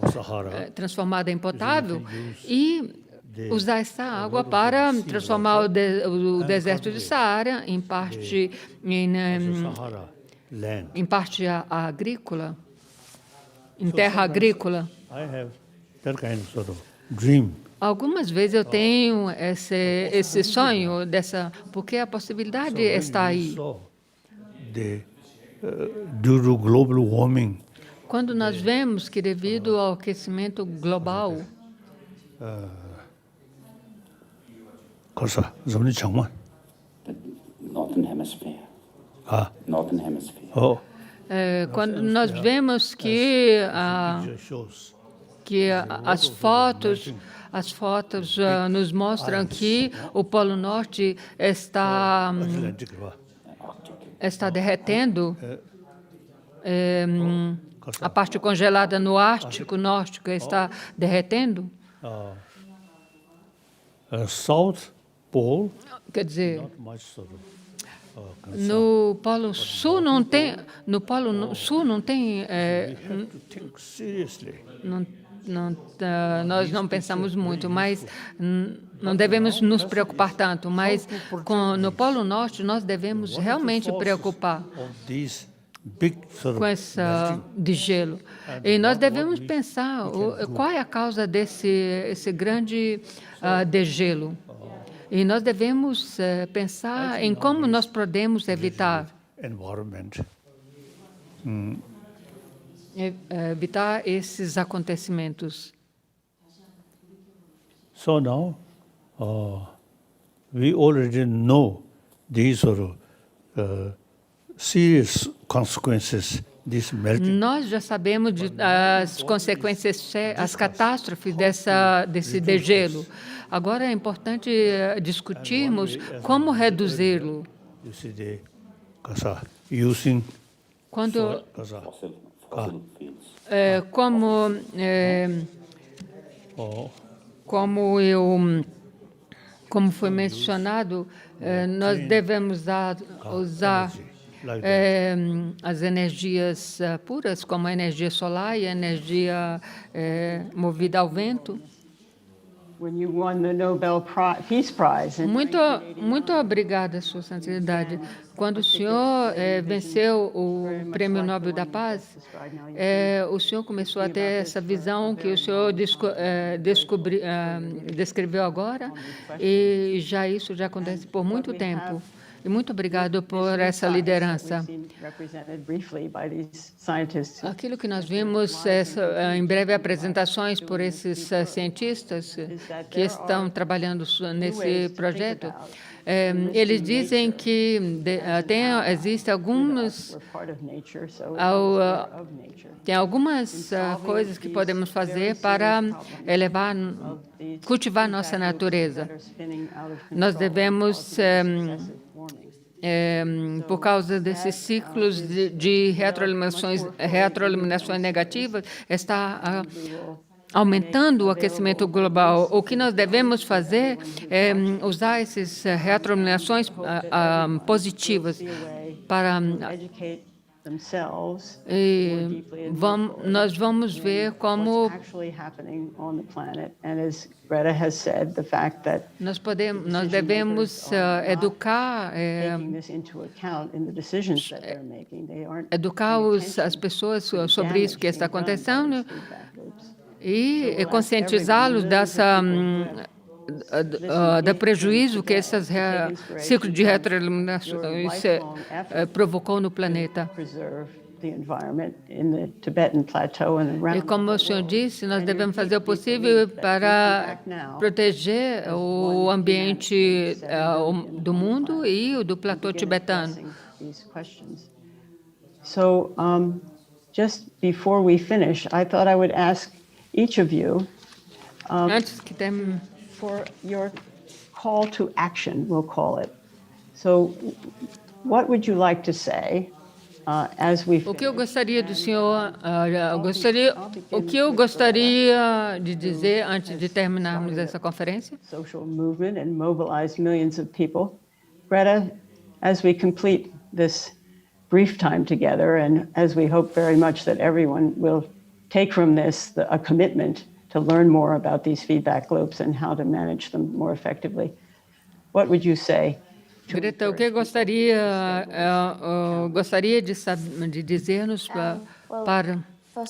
transformada em potável, e usar essa água para transformar o deserto de Saara em parte em parte agrícola, em terra agrícola. I have that kind of sort of dream. Algumas vezes eu tenho esse sonho porque a possibilidade está aí. Due to global warming, Quando nós vemos que devido ao aquecimento global, 거기서 좀이 정말 Northern Hemisphere. 아, Northern Hemisphere. quando nós vemos que shows as fotos nos mostram que o Polo Norte está derretendo, a parte congelada no Ártico Norte está derretendo. South Pole, Quer dizer, not much sort of no Polo Sul não tem, we have to think seriously. nós não pensamos muito, mas não devemos nos preocupar tanto. Mas no Polo Norte nós devemos realmente preocupar Of these big sort com of essa de gelo. E nós devemos pensar qual é a causa esse grande degelo. E nós devemos pensar em como nós podemos evitar esses acontecimentos. So now we already know these sort of serious consequences. Nós já sabemos as consequências, as catástrofes desse degelo. Agora é importante discutirmos como reduzi-lo. Como foi mencionado, nós devemos usar as energias puras, como a energia solar e a energia movida ao vento. Muito obrigada, Sua Santidade. Quando o senhor venceu o Prêmio Nobel da Paz, o senhor começou a ter essa visão que o senhor descreveu agora, e isso já acontece por muito tempo. E muito obrigado por essa liderança. Aquilo que nós vimos em breve apresentações por esses cientistas que estão trabalhando nesse projeto. Eles dizem que existem algumas coisas que podemos fazer para cultivar nossa natureza. Nós devemos por causa desses ciclos de retroiluminações negativas, está aumentando o aquecimento global. O que nós devemos fazer é usar essas retroiluminações positivas para nós vamos ver como nós devemos educar as pessoas sobre isso que está acontecendo e conscientizá-los do prejuízo que esses ciclos de retroiluminações provocou no planeta. E como o senhor disse, nós devemos fazer o possível para proteger o ambiente do mundo e o do platô tibetano. So, just before we finish, I thought I would ask each of you for your call to action, we'll call it. So, what would you like to say as we finish? O que eu gostaria do senhor, o que eu gostaria de dizer antes de terminarmos essa conferência? Social movement and mobilize millions of people. Greta, as we complete this brief time together, and as we hope very much that everyone will take from this a commitment to learn more about these feedback loops and how to manage them more effectively, what would you say? Greta, o que gostaria de dizer-nos para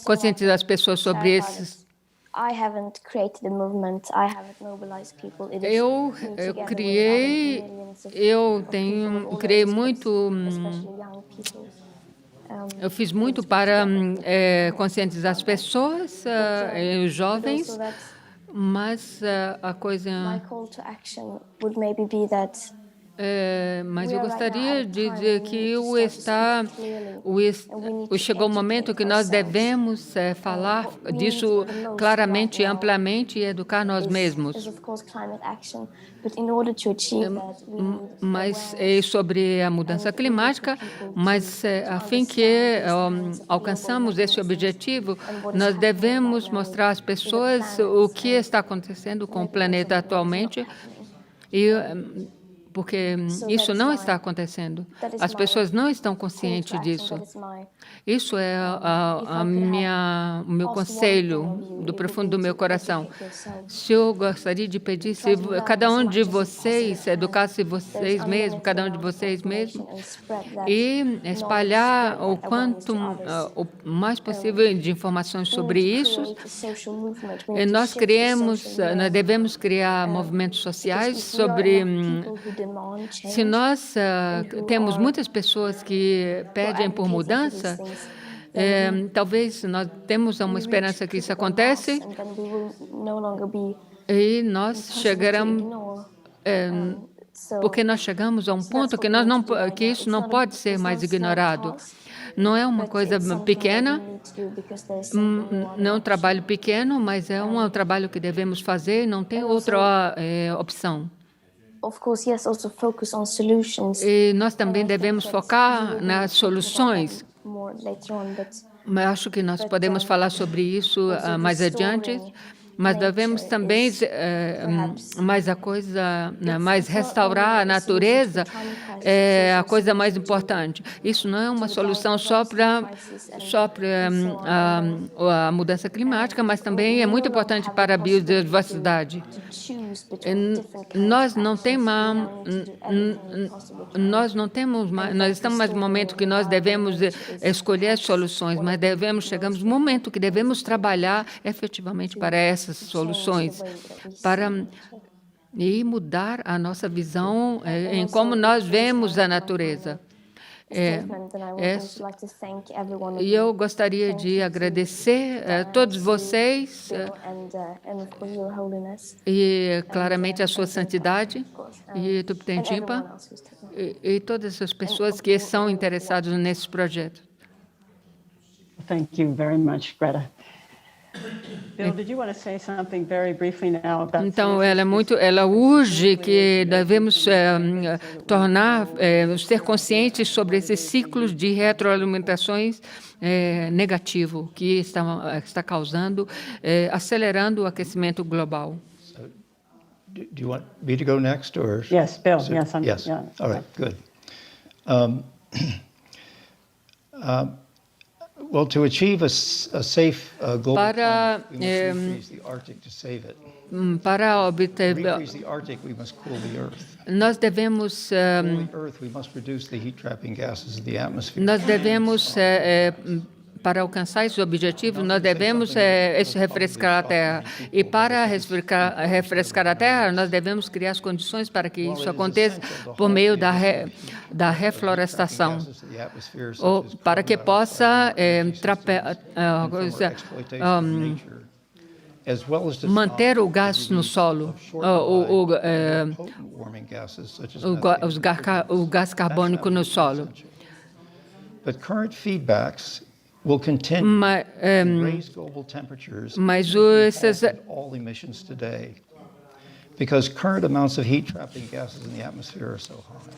conscientizar as pessoas sobre esses? I haven't created a movement. I haven't mobilized people. It is Eu me together with criei, other millions of eu people in all criei aspects, muito, especially young people. eu fiz muito para conscientizar as pessoas, os jovens, So that mas a coisa, my call to action would maybe be that mas eu gostaria de dizer que chegou o momento que nós devemos falar disso claramente, amplamente e educar nós mesmos. is of course climate action, but in order to achieve that, we need Mas sobre a mudança climática, mas a fim que alcançamos esse objetivo, nós devemos mostrar às pessoas o que está acontecendo com o planeta atualmente e porque isso não está acontecendo. As pessoas não estão conscientes disso. Isso é o meu conselho do profundo do meu coração. Se eu gostaria de pedir, se cada um de vocês educasse vocês mesmos, cada um de vocês mesmos, e espalhar o quanto o mais possível de informações sobre isso. Nós devemos criar movimentos sociais sobre. Se nós temos muitas pessoas que pedem por mudança, talvez nós temos uma esperança que isso acontece e nós chegaremos, porque nós chegamos a um ponto que isso não pode ser mais ignorado. Não é uma coisa pequena, não é um trabalho pequeno, mas é um trabalho que devemos fazer e não tem outra opção. Of course, yes, also focus on solutions. E nós também devemos focar nas soluções. More later on, but Mas acho que nós podemos falar sobre isso mais adiante. Mas devemos também, mais restaurar a natureza é a coisa mais importante. Isso não é uma solução só para a mudança climática, mas também é muito importante para a biodiversidade. Nós estamos mais no momento que nós devemos escolher as soluções, mas chegamos no momento que devemos trabalhar efetivamente para essas soluções, e mudar a nossa visão em como nós vemos a natureza. E eu gostaria de agradecer a todos vocês e, claramente, a sua santidade e Tuptentimpa e todas as pessoas que são interessadas nesse projeto. Thank you very much, Greta. Bill, did you want to say something very briefly now about Então, ela urge que devemos ser conscientes sobre esses ciclos de retroalimentações negativo que está causando, acelerando o aquecimento global. Do you want me to go next, or? Yes, Bill. Yes. Yes. Yeah. All right. Good. Well, to achieve a safe global climate, we must freeze the Arctic to save it. Para obter, To freeze the Arctic, we must cool the Earth. nós devemos Cooling Earth, we must reduce the heat-trapping gases of the atmosphere. para alcançar esses objetivos, nós devemos refrescar a Terra. E para refrescar a Terra, nós devemos criar as condições para que isso aconteça por meio da reflorestação, ou para que possa manter o gás no solo, o gás carbônico no solo. But current feedbacks will continue to raise global temperatures and all emissions today, because current amounts of heat-trapping gases in the atmosphere are so high.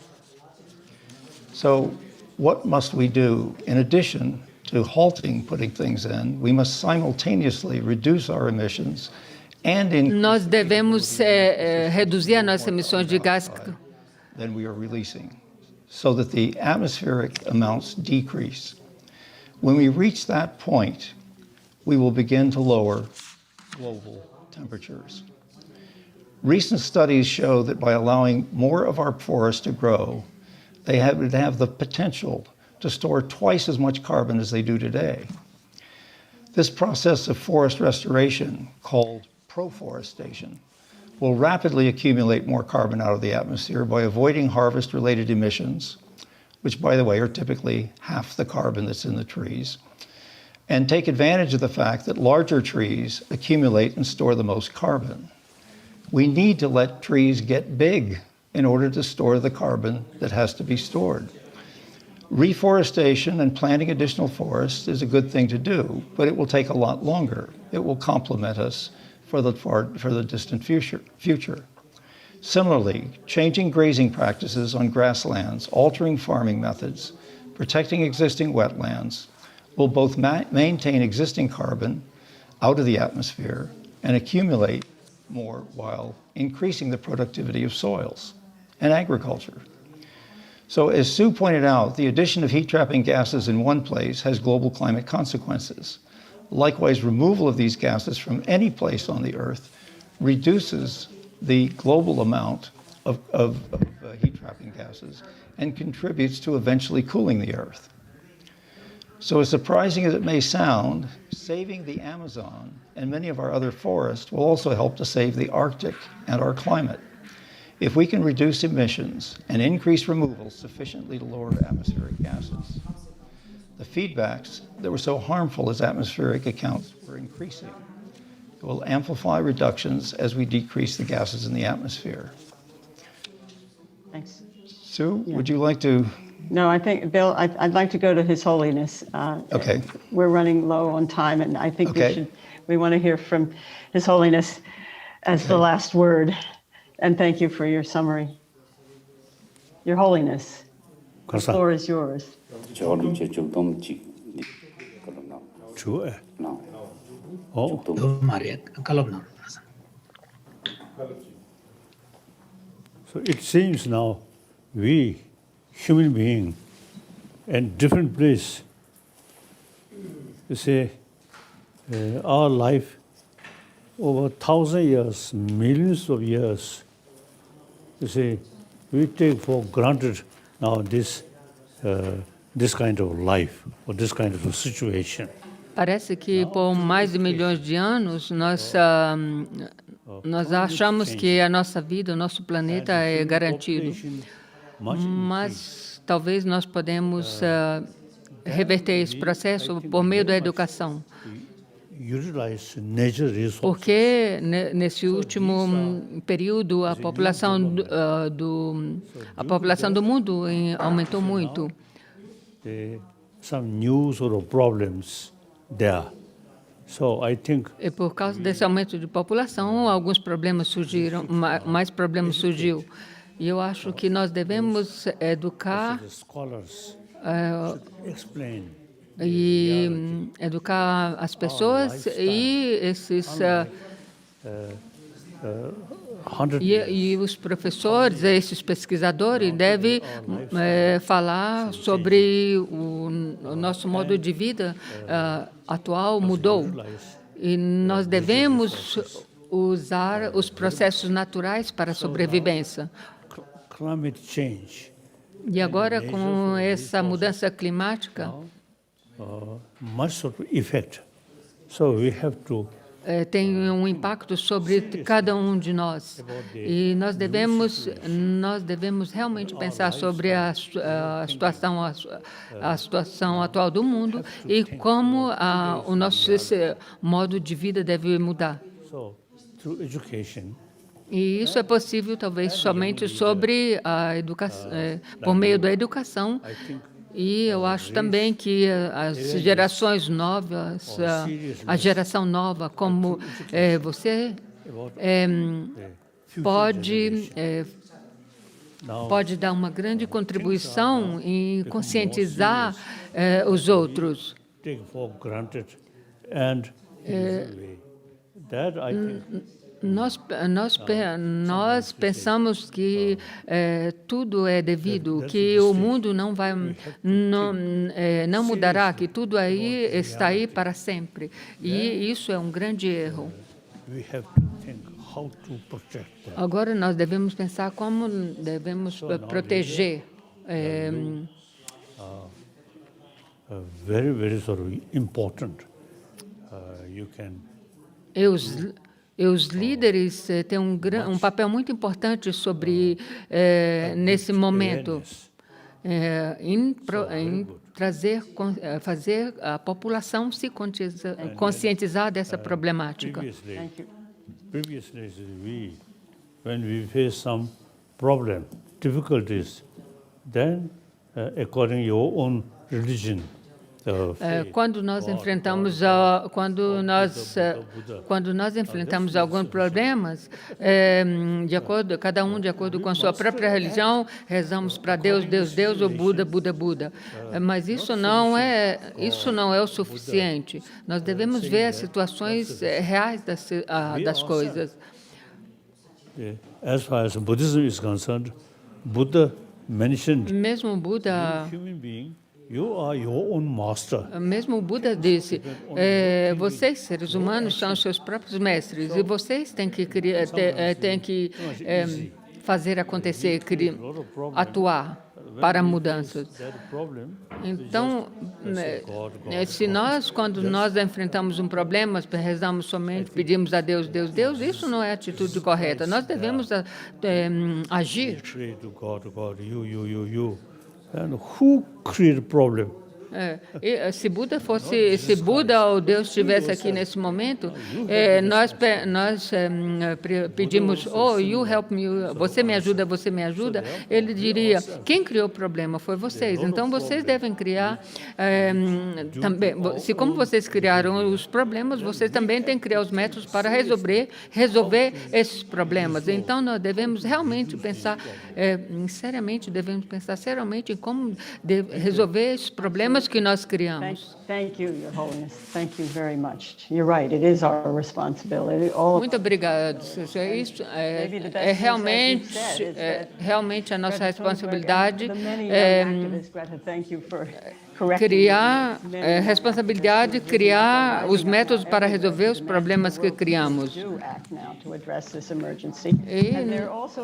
So what must we do? In addition to halting putting things in, we must simultaneously reduce our emissions and increase. Nós devemos reduzir as nossas emissões de gás than we are releasing, so that the atmospheric amounts decrease. When we reach that point, we will begin to lower global temperatures. Recent studies show that by allowing more of our forests to grow, they would have the potential to store twice as much carbon as they do today. This process of forest restoration, called proforestation, will rapidly accumulate more carbon out of the atmosphere by avoiding harvest-related emissions, which, by the way, are typically half the carbon that's in the trees, and take advantage of the fact that larger trees accumulate and store the most carbon. We need to let trees get big in order to store the carbon that has to be stored. Reforestation and planting additional forests is a good thing to do, but it will take a lot longer. It will complement us for the distant future. Similarly, changing grazing practices on grasslands, altering farming methods, protecting existing wetlands will both maintain existing carbon out of the atmosphere and accumulate more while increasing the productivity of soils and agriculture. So as Sue pointed out, the addition of heat-trapping gases in one place has global climate consequences. Likewise, removal of these gases from any place on the Earth reduces the global amount of heat-trapping gases and contributes to eventually cooling the Earth. So as surprising as it may sound, saving the Amazon and many of our other forests will also help to save the Arctic and our climate. If we can reduce emissions and increase removals sufficiently to lower atmospheric gases, the feedbacks that were so harmful as atmospheric accounts were increasing. It will amplify reductions as we decrease the gases in the atmosphere. Thanks. Sue, would you like to? No, I think, Bill, I'd like to go to His Holiness. Okay. We're running low on time, and I think we want to hear from His Holiness as the last word. And thank you for your summary. Your Holiness, the floor is yours. So it seems now we, human beings, in different place, you say, our life over 1,000 years, millions of years, you see, we take for granted now this kind of life or this kind of a situation. Parece que por mais de milhões de anos nós achamos que a nossa vida, o nosso planeta é garantido. Mas talvez nós podemos reverter esse processo por meio da educação. Porque nesse último período a população do mundo aumentou muito. Some news or problems there. So I think. E por causa desse aumento de população, alguns problemas surgiram, mais problemas surgiu. E eu acho que nós devemos educar. E educar as pessoas e esses e os professores, esses pesquisadores devem falar sobre o nosso modo de vida atual mudou e nós devemos usar os processos naturais para a sobrevivência. E agora com essa mudança climática tem impacto sobre cada um de nós e nós devemos realmente pensar sobre a situação atual do mundo e como o nosso modo de vida deve mudar. E isso é possível talvez somente sobre a educação, por meio da educação. E eu acho também que as gerações novas, a geração nova, como você, pode dar uma grande contribuição em conscientizar os outros. Nós pensamos que tudo é devido, que o mundo não mudará, que tudo aí está aí para sempre. E isso é um grande erro. Agora nós devemos pensar como devemos proteger. Very, very sort of important. You can. Os líderes têm um papel muito importante sobre nesse momento, em fazer a população se conscientizar dessa problemática. Previously, when we face some problem, difficulties, then according to your own religion. Quando nós enfrentamos alguns problemas, cada um de acordo com a sua própria religião, rezamos para Deus, Deus, Deus, ou Buda, Buda, Buda. Mas isso não é o suficiente. Nós devemos ver as situações reais das coisas. As far as Buddhism is concerned, Buddha mentioned. Mesmo Buda. Human being. You are your own master. Mesmo o Buda disse, vocês, seres humanos, são os seus próprios mestres, e vocês têm que fazer acontecer, atuar para mudanças. Então, quando nós enfrentamos um problema, rezamos somente, pedimos a Deus, Deus, Deus, isso não é a atitude correta. Nós devemos agir. And who created problem? Se Buda ou Deus estivesse aqui nesse momento, nós pedimos, you help me, você me ajuda, você me ajuda. Ele diria, quem criou o problema foi vocês. Então, vocês devem criar também. Como vocês criaram os problemas, vocês também têm que criar os métodos para resolver esses problemas. Então, nós devemos realmente pensar seriamente em como resolver esses problemas que nós criamos. Thank you, Your Holiness. Thank you very much. You're right. It is our responsibility. Muito obrigado. Isso é realmente a nossa responsabilidade. Criar os métodos para resolver os problemas que criamos. E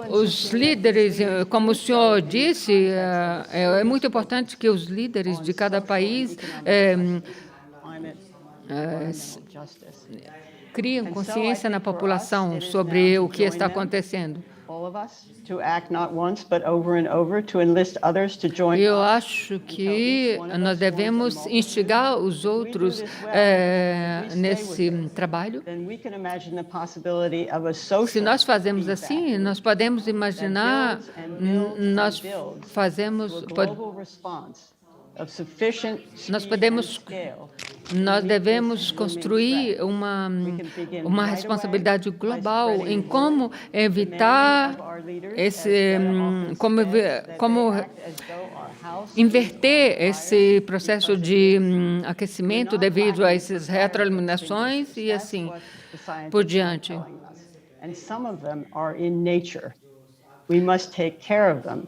os líderes, como o senhor disse, é muito importante que os líderes de cada país criem consciência na população sobre o que está acontecendo. Eu acho que nós devemos instigar os outros nesse trabalho. Se nós fazemos assim, nós podemos imaginar, nós devemos construir uma responsabilidade global em como evitar como inverter esse processo de aquecimento devido a essas retroiluminações e assim por diante. And some of them are in nature. We must take care of them,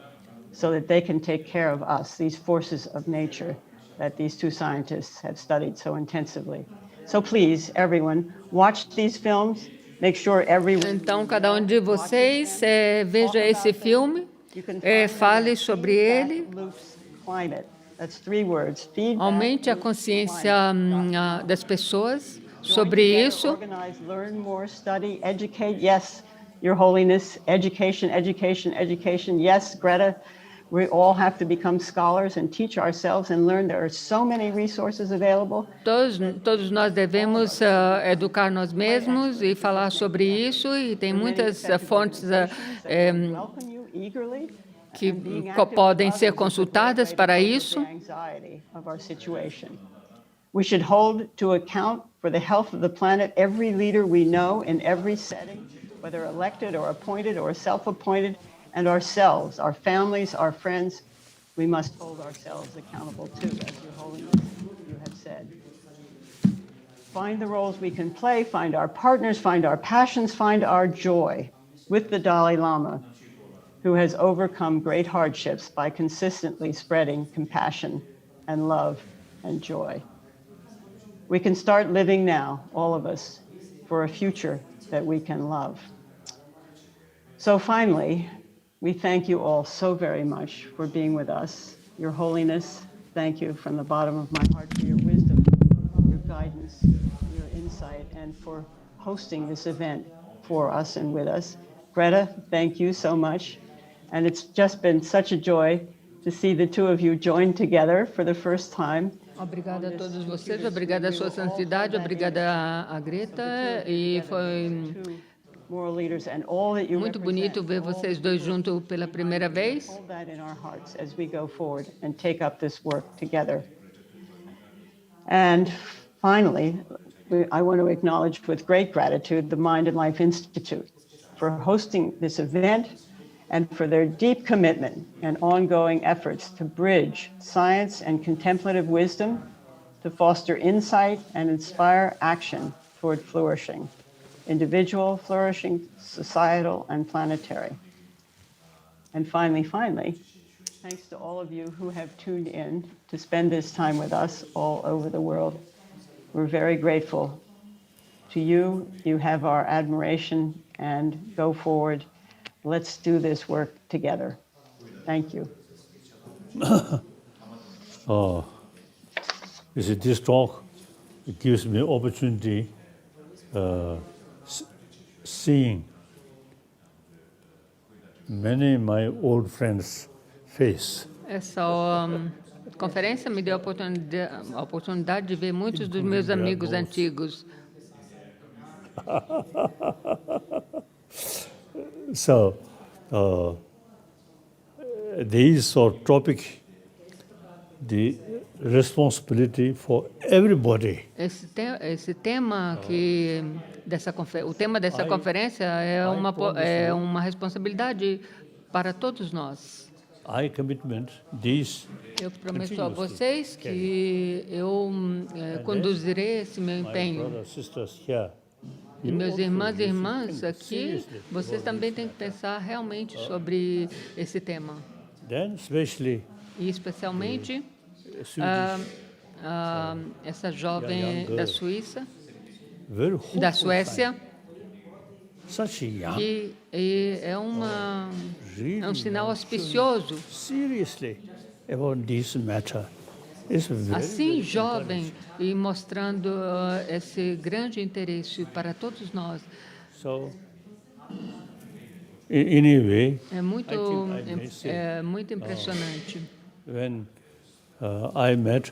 so that they can take care of us, these forces of nature that these two scientists have studied so intensively. So please, everyone, watch these films, make sure everyone... Então, cada um de vocês veja esse filme, fale sobre ele, aumente a consciência das pessoas sobre isso. Learn more, study, educate, yes, Your Holiness, education, education, education. Yes, Greta, we all have to become scholars and teach ourselves and learn. There are so many resources available. Todos nós devemos educar nós mesmos e falar sobre isso, e tem muitas fontes que podem ser consultadas para isso. We should hold to account for the health of the planet every leader we know in every setting, whether elected or appointed or self-appointed, and ourselves, our families, our friends, we must hold ourselves accountable too, as Your Holiness, you have said. find the roles we can play, find our partners, find our passions, find our joy with the Dalai Lama, who has overcome great hardships by consistently spreading compassion and love and joy. We can start living now, all of us, for a future that we can love. So finally, we thank you all so very much for being with us. Your Holiness, thank you from the bottom of my heart for your wisdom, your guidance, your insight, and for hosting this event for us and with us. Greta, thank you so much. And it's just been such a joy to see the two of you join together for the first time. Obrigada a todos vocês, obrigada a Sua Santidade, obrigada a Greta, e foi muito bonito ver vocês dois juntos pela primeira vez. Hold that in our hearts as we go forward and take up this work together. And finally, I want to acknowledge with great gratitude the Mind and Life Institute for hosting this event and for their deep commitment and ongoing efforts to bridge science and contemplative wisdom to foster insight and inspire action toward flourishing, individual flourishing, societal, and planetary. And finally, thanks to all of you who have tuned in to spend this time with us all over the world. We're very grateful to you. You have our admiration, and go forward. Let's do this work together. Thank you. This talk, it gives me opportunity seeing many of my old friends' face. Essa conferência me deu a oportunidade de ver muitos dos meus amigos antigos. So, these are topic, the responsibility for everybody. Esse tema o tema dessa conferência é uma responsabilidade para todos nós. Eu prometo a vocês que eu conduzirei esse meu empenho. E meus irmãos e irmãs aqui, vocês também têm que pensar realmente sobre esse tema. E especialmente essa jovem da Suíça, da Suécia, que é um sinal auspicioso. Assim, jovem, e mostrando esse grande interesse para todos nós. É muito impressionante. When I met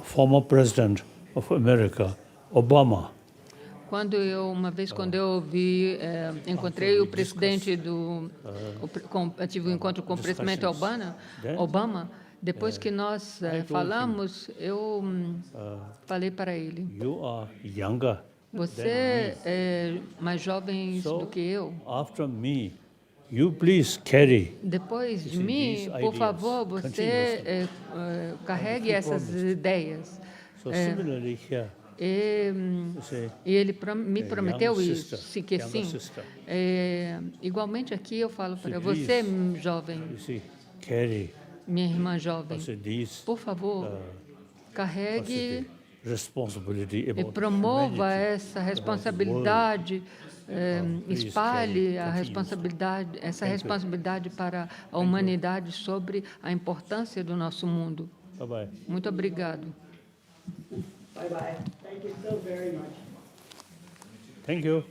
former President of America, Obama. Quando eu encontrei o presidente tive um encontro com o presidente Obama. Depois que nós falamos, eu falei para ele: você é mais jovem do que eu. Depois de mim, por favor, você carregue essas ideias. E ele me prometeu isso, que sim. Igualmente aqui eu falo para você, jovem, minha irmã jovem, por favor, carregue e promova essa responsabilidade, espalhe essa responsabilidade para a humanidade sobre a importância do nosso mundo. Muito obrigado. Bye-bye. Thank you so very much. Thank you.